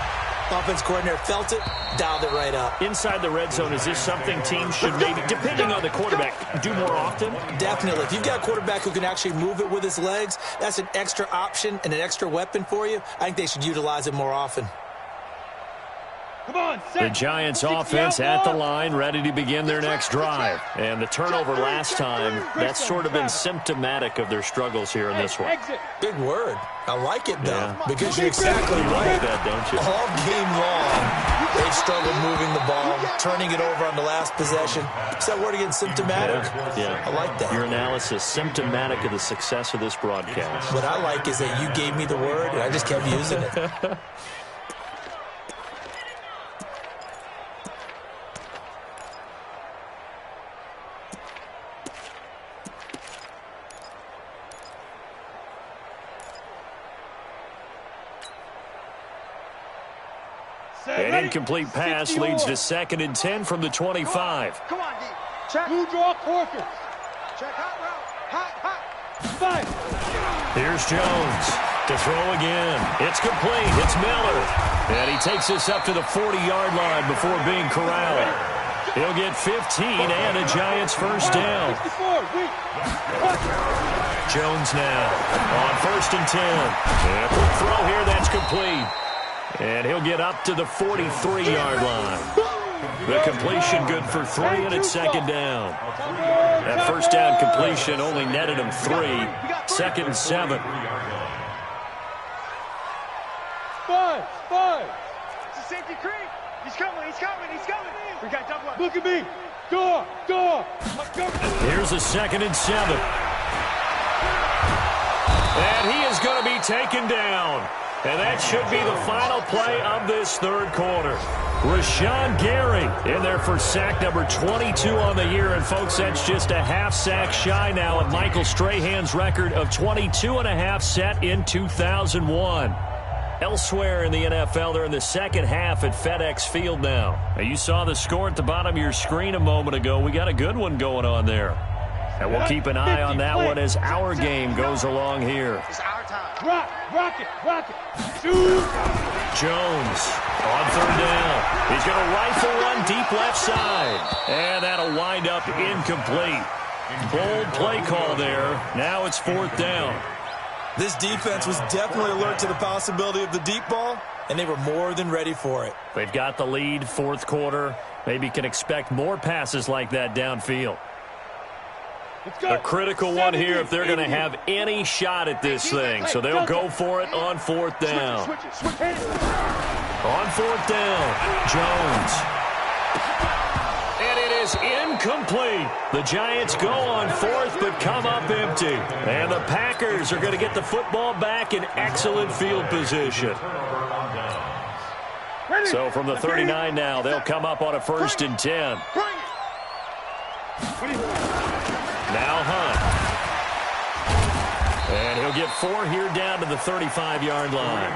Offense coordinator felt it, dialed it right up. Inside the red zone, is this something teams should maybe, depending on the quarterback, do more often? Definitely. If you've got a quarterback who can actually move it with his legs, that's an extra option and an extra weapon for you. I think they should utilize it more often. Come on, the Giants offense at the line, ready to begin their next drive. And the turnover last time, that's sort of been symptomatic of their struggles here in this one. Big word. I like it, though, because you're exactly right. That, don't you? All game long, they've struggled moving the ball, turning it over on the last possession. Is that word again, symptomatic? Yeah. I like that. Your analysis, symptomatic of the success of this broadcast. What I like is that you gave me the word, and I just kept using it. An incomplete pass leads to 2nd and 10 from the 25. Come on, D. Check. Who draw Corkers? Check hot route. Hot. Five. Here's Jones to throw again. It's complete. It's Miller. And he takes this up to the 40-yard line before being corralled. He'll get 15 and a Giants first down. Jones now on 1st and 10. And a quick throw here. That's complete. And he'll get up to the 43-yard line. The completion good for 3, and it's 2nd down. That first down completion only netted him 3. 2nd and 7. Five. It's a safety creep. He's coming. We got double up. Look at me. Door. Here's a 2nd and 7. And he is going to be taken down. And that should be the final play of this third quarter. Rashawn Gary in there for sack number 22 on the year. And, folks, that's just a half sack shy now of Michael Strahan's record of 22.5 set in 2001. Elsewhere in the NFL, they're in the second half at FedEx Field now. Now, you saw the score at the bottom of your screen a moment ago. We got a good one going on there. And we'll keep an eye on that one as our game goes along here. It's our time. Rock it. Shoot. Jones on 3rd down. He's going to rifle one deep left side. And that'll wind up incomplete. Bold play call there. Now it's 4th down. This defense was definitely alert to the possibility of the deep ball, and they were more than ready for it. They've got the lead, 4th quarter. Maybe can expect more passes like that downfield. A critical one here if they're going to have any shot at this thing. So they'll go for it on 4th down. On 4th down, Jones. And it is incomplete. The Giants go on 4th but come up empty. And the Packers are going to get the football back in excellent field position. So from the 39 now, they'll come up on a 1st and 10. Now Hunt. And he'll get 4 here down to the 35-yard line.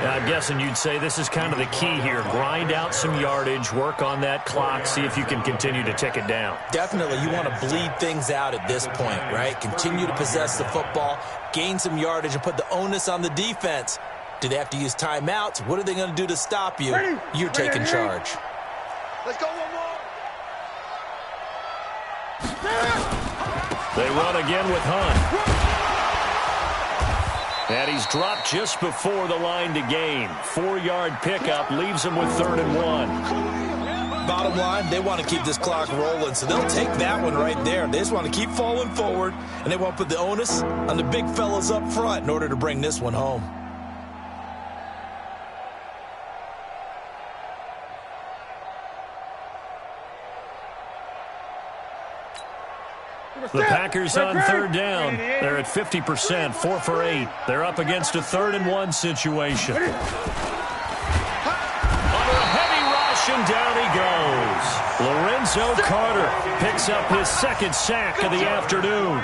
Now, I'm guessing you'd say this is kind of the key here. Grind out some yardage, work on that clock, see if you can continue to tick it down. Definitely. You want to bleed things out at this point, right? Continue to possess the football, gain some yardage, and put the onus on the defense. Do they have to use timeouts? What are they going to do to stop you? You're taking charge. Let's go one more. They run again with Hunt. And he's dropped just before the line to gain. 4-yard pickup leaves him with 3rd and 1. Bottom line, they want to keep this clock rolling, so they'll take that one right there. They just want to keep falling forward, and they want to put the onus on the big fellas up front in order to bring this one home. The Packers on 3rd down. They're at 50%, 4 for 8. They're up against a 3rd and 1 situation. reception, down he goes. Lorenzo Carter picks up his second sack of the afternoon.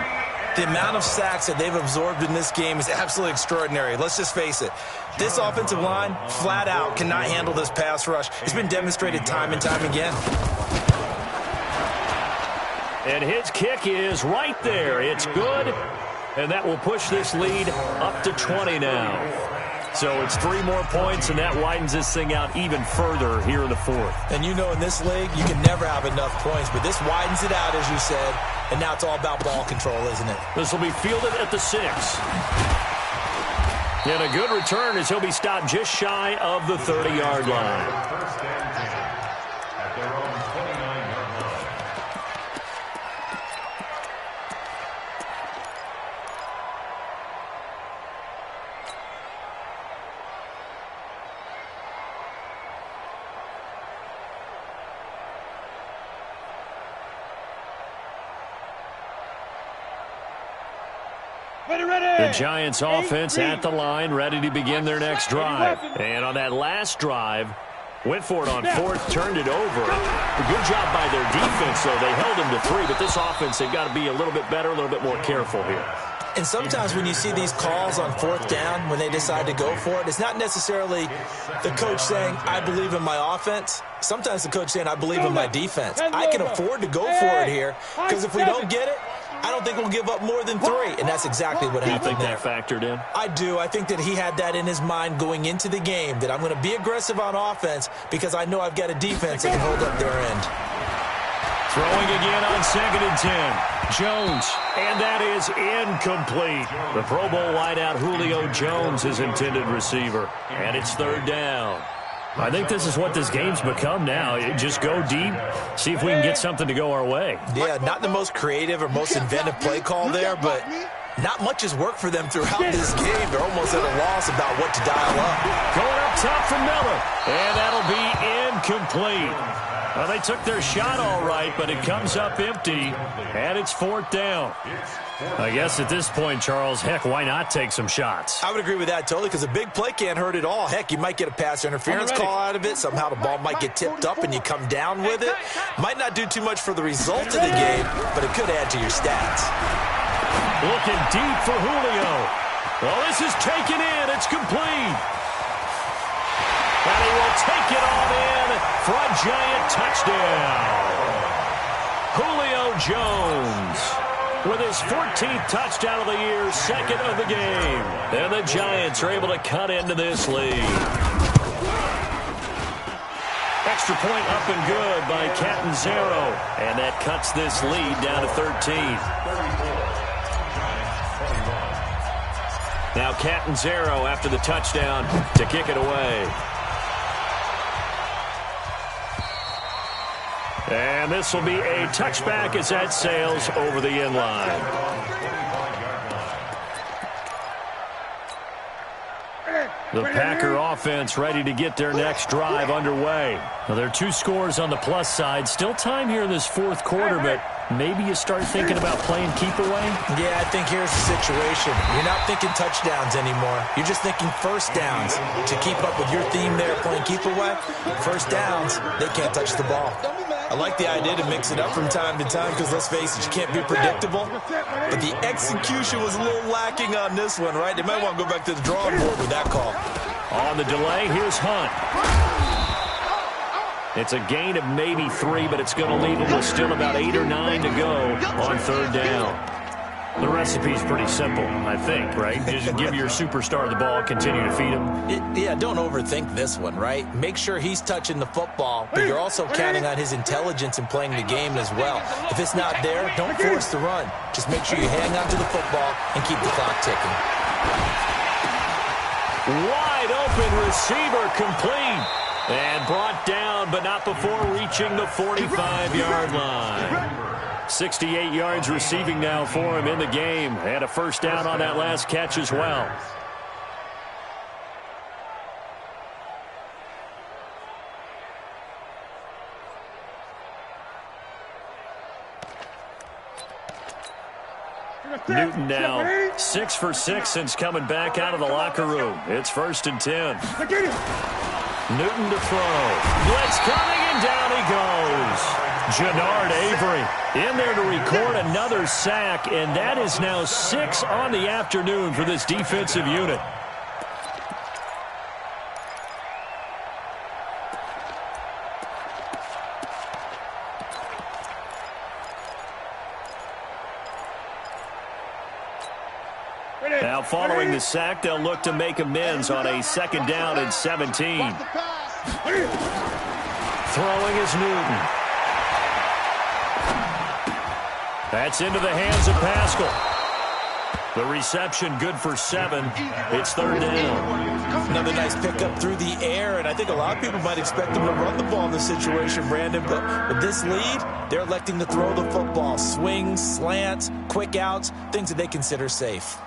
The amount of sacks that they've absorbed in this game is absolutely extraordinary. Let's just face it. This offensive line, flat out, cannot handle this pass rush. It's been demonstrated time and time again. And his kick is right there. It's good. And that will push this lead up to 20 now. So it's 3 more points, and that widens this thing out even further here in the fourth. And you know in this league, you can never have enough points, but this widens it out, as you said, and now it's all about ball control, isn't it? This will be fielded at the 6. And a good return as he'll be stopped just shy of the 30-yard line. First and 10 at their own 29-yard line. The Giants offense at the line, ready to begin their next drive. And on that last drive, went for it on 4th, turned it over. A good job by their defense, though. They held them to 3, but this offense, they've got to be a little bit better, a little bit more careful here. And sometimes when you see these calls on 4th down, when they decide to go for it, it's not necessarily the coach saying, I believe in my offense. Sometimes the coach saying, I believe in my defense. I can afford to go for it here, because if we don't get it, I don't think we'll give up more than 3, and that's exactly what happened there. You think that factored in? I do. I think that he had that in his mind going into the game, that I'm going to be aggressive on offense because I know I've got a defense that can hold up their end. Throwing again on 2nd and 10. Jones, and that is incomplete. The Pro Bowl wideout Julio Jones is intended receiver, and it's 3rd down. I think this is what this game's become now. Just go deep, see if we can get something to go our way. Yeah, not the most creative or most inventive play call there, but not much has worked for them throughout this game. They're almost at a loss about what to dial up. Going up top for Miller, and that'll be incomplete. Well, they took their shot all right, but it comes up empty, and it's 4th down. I guess at this point, Charles, heck, why not take some shots? I would agree with that totally, because a big play can't hurt at all. Heck, you might get a pass interference call out of it. Somehow the ball might get tipped up and you come down with it. Might not do too much for the result of the game, but it could add to your stats. Looking deep for Julio. Well, this is taken in. It's complete. And he will take it on in for a giant touchdown. Julio Jones with his 14th touchdown of the year, 2nd of the game. And the Giants are able to cut into this lead. Extra point up and good by Catanzaro. And that cuts this lead down to 13. Now Catanzaro after the touchdown to kick it away. And this will be a touchback as that sails over the end line. The Packer offense ready to get their next drive underway. Now, there are 2 scores on the plus side. Still time here in this 4th quarter, but maybe you start thinking about playing keep away? Yeah, I think here's the situation. You're not thinking touchdowns anymore. You're just thinking first downs. To keep up with your theme there, playing keep away, first downs, they can't touch the ball. I like the idea to mix it up from time to time because, let's face it, you can't be predictable. But the execution was a little lacking on this one, right? They might want to go back to the drawing board with that call. On the delay, here's Hunt. It's a gain of maybe 3, but it's going to leave them with still about 8 or 9 to go on 3rd down. The recipe's pretty simple, I think, right? Just give your superstar the ball, continue to feed him. Yeah, don't overthink this one, right? Make sure he's touching the football, but you're also counting on his intelligence in playing the game as well. If it's not there, don't force the run. Just make sure you hang on to the football and keep the clock ticking. Wide open receiver complete. And brought down, but not before reaching the 45-yard line. 68 yards receiving now for him in the game. And a first down on that last catch as well. Newton now 6 for 6 since coming back out of the locker room. It's 1st and 10. Newton to throw. Blitz coming. And down he goes. Genard Avery in there to record another sack, and that is now 6 on the afternoon for this defensive unit. Now following the sack, they'll look to make amends on a 2nd down and 17. Throwing is Newton. That's into the hands of Pascal. The reception good for 7. It's 3rd down. Another nice pickup through the air, and I think a lot of people might expect them to run the ball in this situation, Brandon. But with this lead, they're electing to throw the football. Swings, slants, quick outs, things that they consider safe.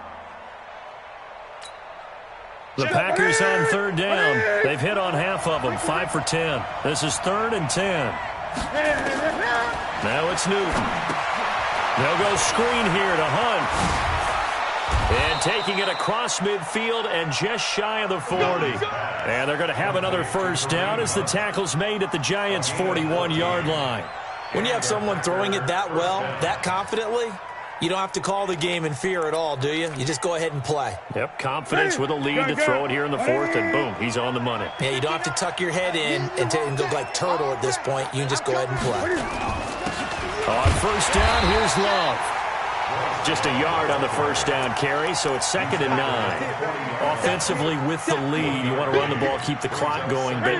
The Packers on 3rd down. They've hit on half of them, 5 for 10. This is 3rd and 10. Now it's Newton. They'll go screen here to Hunt. And taking it across midfield and just shy of the 40. And they're going to have another 1st down as the tackle's made at the Giants' 41-yard line. When you have someone throwing it that well, that confidently, you don't have to call the game in fear at all, do you? You just go ahead and play. Yep, confidence with a lead to throw it here in the 4th, and boom, he's on the money. Yeah, you don't have to tuck your head in and go like turtle at this point. You can just go ahead and play. On 1st down, here's Love. Just a yard on the 1st down carry, so it's 2nd and 9. Offensively with the lead, you want to run the ball, keep the clock going, but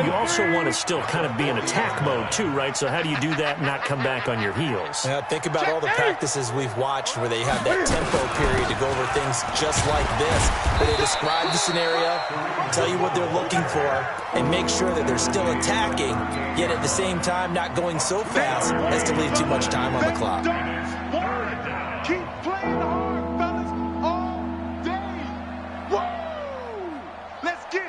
you also want to still kind of be in attack mode too, right? So how do you do that and not come back on your heels? Yeah, think about all the practices we've watched where they have that tempo period to go over things just like this, where they describe the scenario, tell you what they're looking for, and make sure that they're still attacking, yet at the same time not going so fast as to leave too much time on the clock. Keep playing hard, fellas, all day. Woo! Let's get it.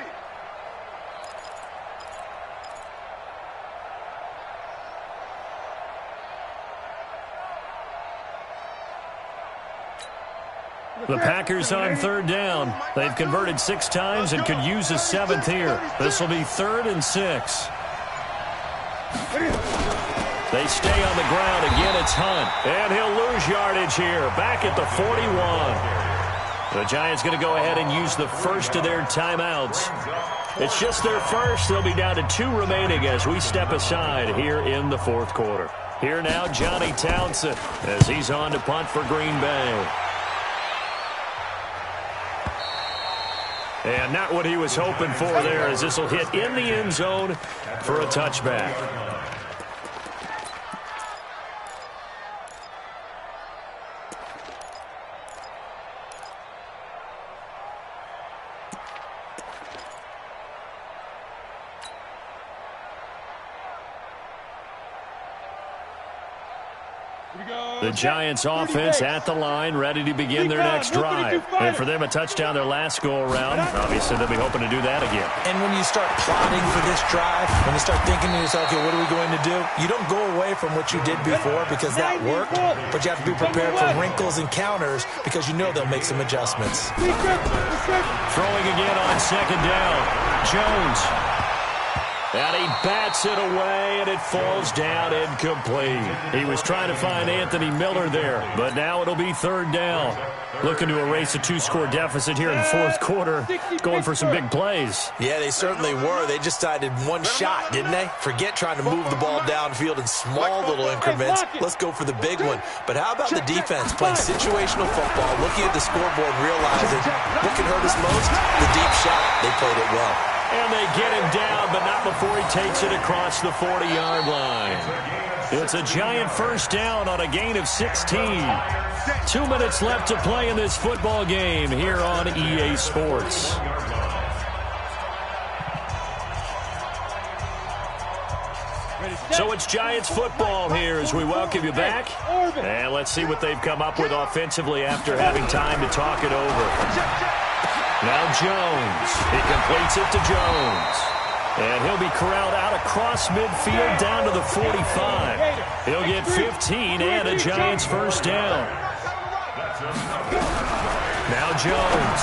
The Packers on 3rd down. They've converted 6 times and could use a 7th here. This will be 3rd and 6. They stay on the ground. Again, it's Hunt. And he'll lose yardage here. Back at the 41. The Giants going to go ahead and use the first of their timeouts. It's just their first. They'll be down to 2 remaining as we step aside here in the 4th quarter. Here now, Johnny Townsend as he's on to punt for Green Bay. And not what he was hoping for there, as this will hit in the end zone for a touchback. The Giants offense at the line, ready to begin their next drive. And for them, a touchdown their last go-around. Obviously, they'll be hoping to do that again. And when you start plotting for this drive, when you start thinking to yourself, okay, what are we going to do? You don't go away from what you did before because that worked, but you have to be prepared for wrinkles and counters because you know they'll make some adjustments. Throwing again on 2nd down. Jones. And he bats it away, and it falls down incomplete. He was trying to find Anthony Miller there, but now it'll be 3rd down. Looking to erase a 2-score deficit here in the 4th quarter, going for some big plays. Yeah, they certainly were. They just decided one shot, didn't they? Forget trying to move the ball downfield in small little increments. Let's go for the big one. But how about the defense playing situational football, looking at the scoreboard, realizing what can hurt us most? The deep shot. They played it well. And they get him down, but not before he takes it across the 40-yard line. It's a Giant 1st down on a gain of 16. 2 minutes left to play in this football game here on EA Sports. So it's Giants football here as we welcome you back. And let's see what they've come up with offensively after having time to talk it over. Now Jones. He completes it to Jones. And he'll be corralled out across midfield down to the 45. He'll get 15 and a Giants 1st down. Now Jones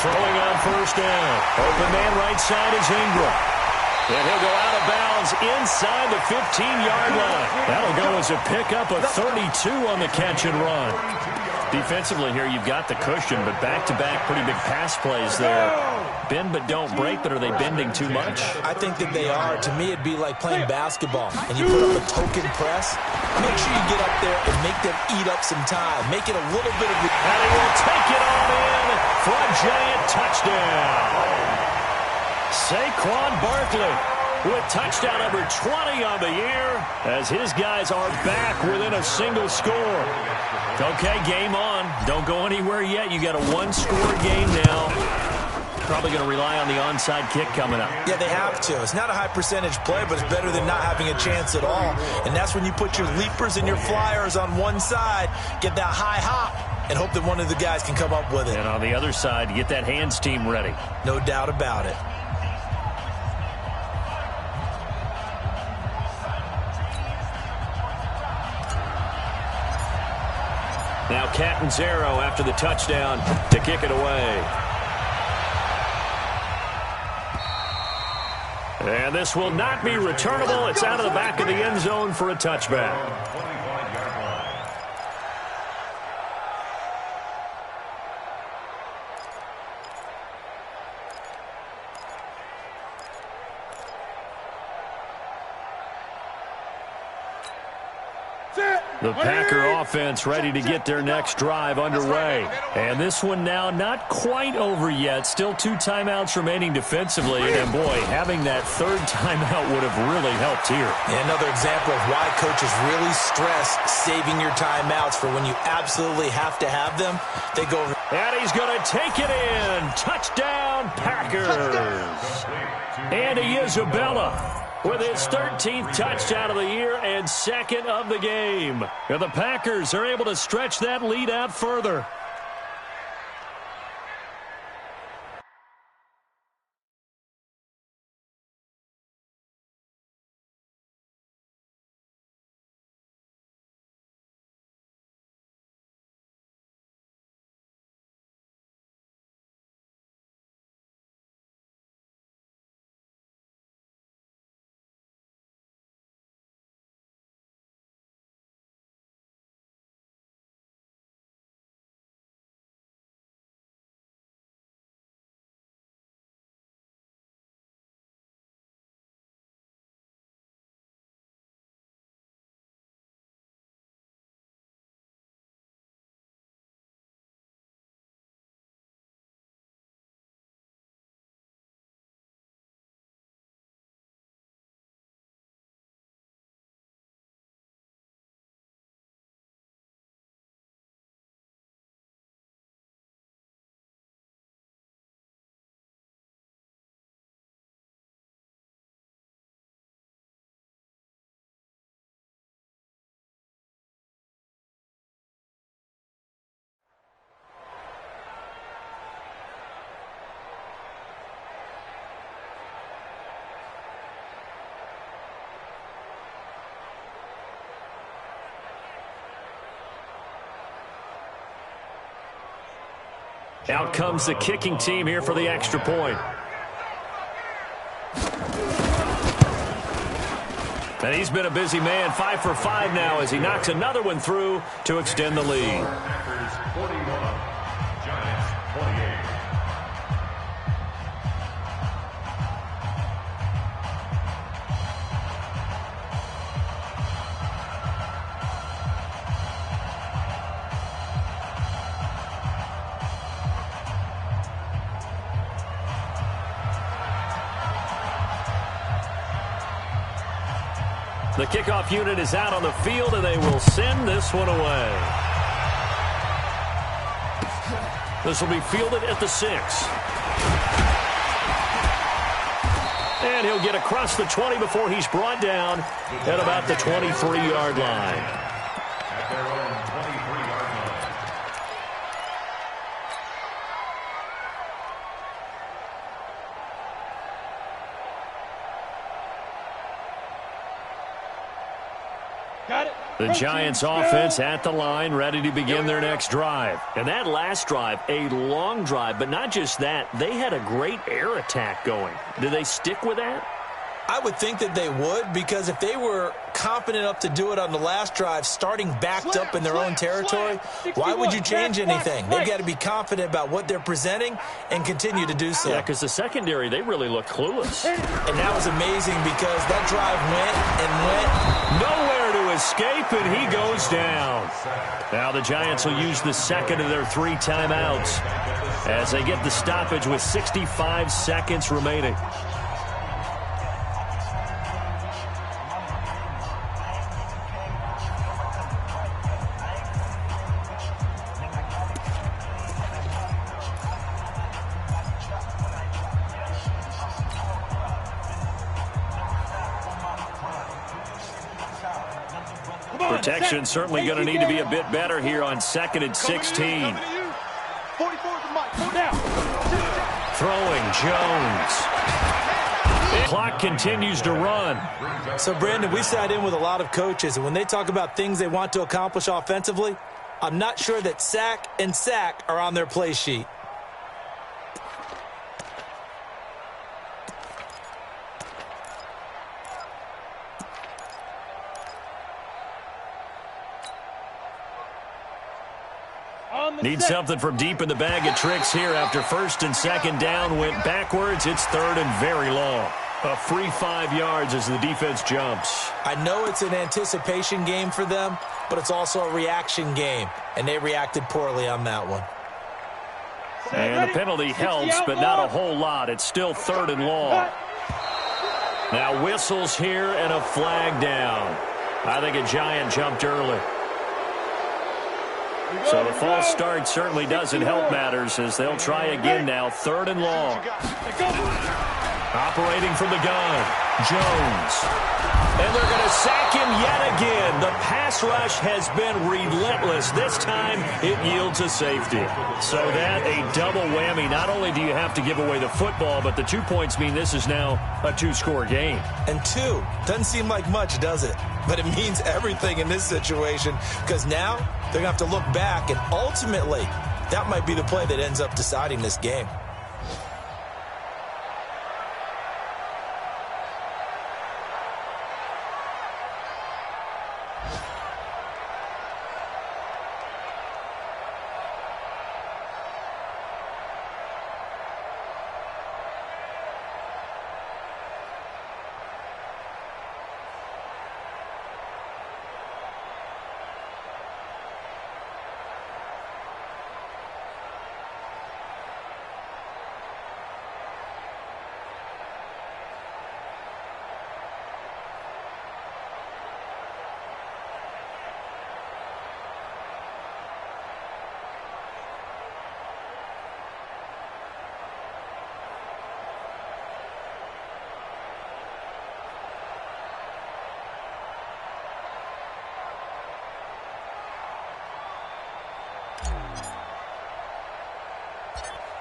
throwing on 1st down. Open man right side is Ingram. And he'll go out of bounds inside the 15-yard line. That'll go as a pickup of 32 on the catch and run. Defensively here, you've got the cushion, but back-to-back pretty big pass plays there. Bend but don't break, but are they bending too much? I think that they are. To me, it'd be like playing basketball, and you put up a token press. Make sure you get up there and make them eat up some time. Make it a little bit of... And he will take it on in for a giant touchdown. Saquon Barkley with touchdown number 20 on the year as his guys are back within a single score. Okay, game on. Don't go anywhere yet. You got a one-score game now. Probably going to rely on the onside kick coming up. Yeah, they have to. It's not a high-percentage play, but it's better than not having a chance at all. And that's when you put your leapers and your flyers on one side, get that high hop, and hope that one of the guys can come up with it. And on the other side, you get that hands team ready. No doubt about it. Now Catanzaro after the touchdown to kick it away. And this will not be returnable. It's out of the back of the end zone for a touchback. The Packer offense ready to get their next drive underway. And this one now not quite over yet. Still 2 timeouts remaining defensively. And boy, having that third timeout would have really helped here. And another example of why coaches really stress saving your timeouts for when you absolutely have to have them. They go over. And he's going to take it in. Touchdown, Packers. Andy Isabella with his 13th touchdown of the year and second of the game. And the Packers are able to stretch that lead out further. Out comes the kicking team here for the extra point. And he's been a busy man, 5 for 5 now as he knocks another one through to extend the lead. Packers 41, Giants 28. The kickoff unit is out on the field, and they will send this one away. This will be fielded at the 6. And he'll get across the 20 before he's brought down at about the 23-yard line. At their own 23-yard line. The Giants offense at the line, ready to begin their next drive. And that last drive, a long drive, but not just that. They had a great air attack going. Do they stick with that? I would think that they would, because if they were confident enough to do it on the last drive, starting backed up in their own territory, why would you change anything? They've got to be confident about what they're presenting and continue to do so. Yeah, because the secondary, they really look clueless. And that was amazing because that drive went and went. Nowhere to escape, and he goes down. Now the Giants will use the second of their 3 timeouts as they get the stoppage with 65 seconds remaining. Protection certainly going to need to be a bit better here on 2nd and 16. Throwing Jones. The clock continues to run. So, Brandon, we sat in with a lot of coaches, and when they talk about things they want to accomplish offensively, I'm not sure that sack and sack are on their play sheet. Need something from deep in the bag of tricks here after 1st and 2nd down. Went backwards. It's 3rd and very long. A free 5 yards as the defense jumps. I know it's an anticipation game for them, but it's also a reaction game, and they reacted poorly on that one. And the penalty helps, but not a whole lot. It's still 3rd and long. Now whistles here and a flag down. I think a Giant jumped early. So the false start certainly doesn't help matters as they'll try again now. 3rd and long. Operating from the gun, Jones. And they're going to sack him yet again. The pass rush has been relentless. This time it yields a safety. So that a double whammy. Not only do you have to give away the football, but the 2 points mean this is now a 2-score game. And 2 doesn't seem like much, does it? But it means everything in this situation, because now they're going to have to look back, and ultimately that might be the play that ends up deciding this game.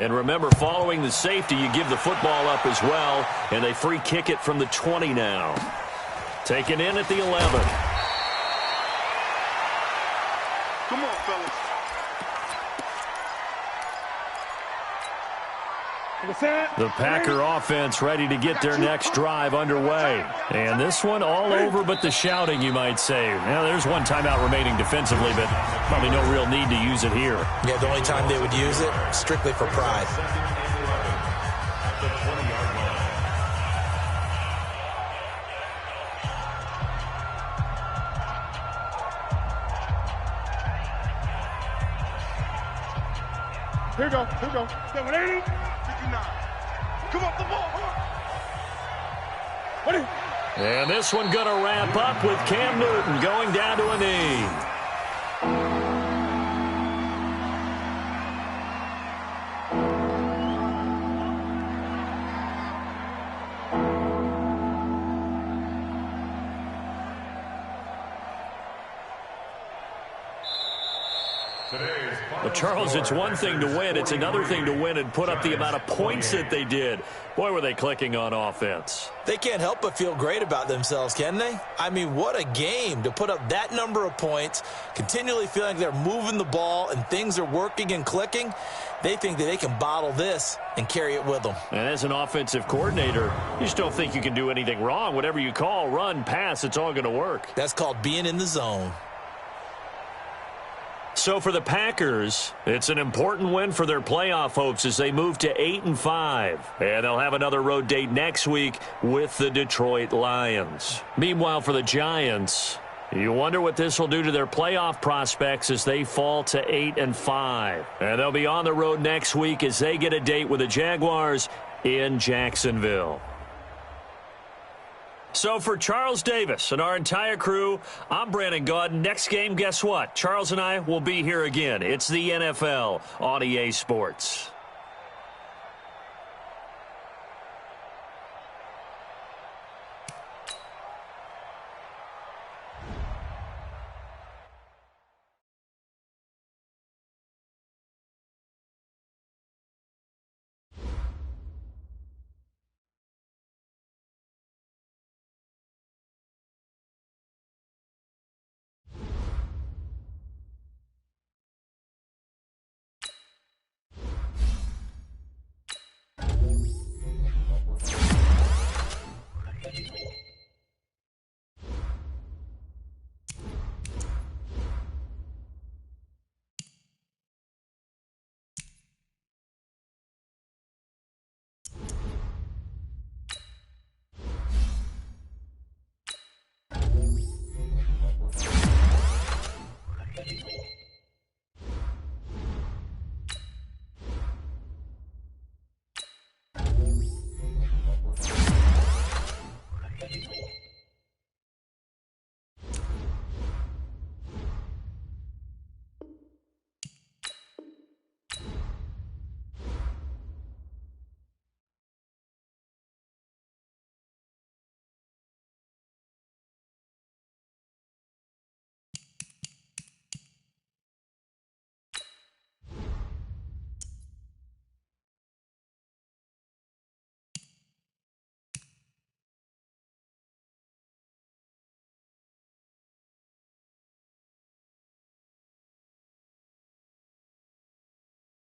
And remember, following the safety, you give the football up as well, and they free kick it from the 20 now. Taken in at the 11. Come on, fellas. The Packer offense ready to get their next drive underway. And this one all over but the shouting, you might say. Now, there's one timeout remaining defensively, but probably no real need to use it here. Yeah, the only time they would use it, strictly for pride. Here we go. 780. 59. Come off the ball. Ready? And this one going to wrap up with Cam Newton going down to a knee. Well, Charles, it's one thing to win. It's another thing to win and put up the amount of points that they did. Boy, were they clicking on offense. They can't help but feel great about themselves, can they? I mean, what a game to put up that number of points, continually feeling like they're moving the ball and things are working and clicking. They think that they can bottle this and carry it with them. And as an offensive coordinator, you just don't think you can do anything wrong. Whatever you call, run, pass, it's all going to work. That's called being in the zone. So for the Packers, it's an important win for their playoff hopes as they move to 8-5. And they'll have another road date next week with the Detroit Lions. Meanwhile, for the Giants, you wonder what this will do to their playoff prospects as they fall to 8-5. And they'll be on the road next week as they get a date with the Jaguars in Jacksonville. So for Charles Davis and our entire crew, I'm Brandon Gaudin. Next game, guess what? Charles and I will be here again. It's the NFL on EA Sports.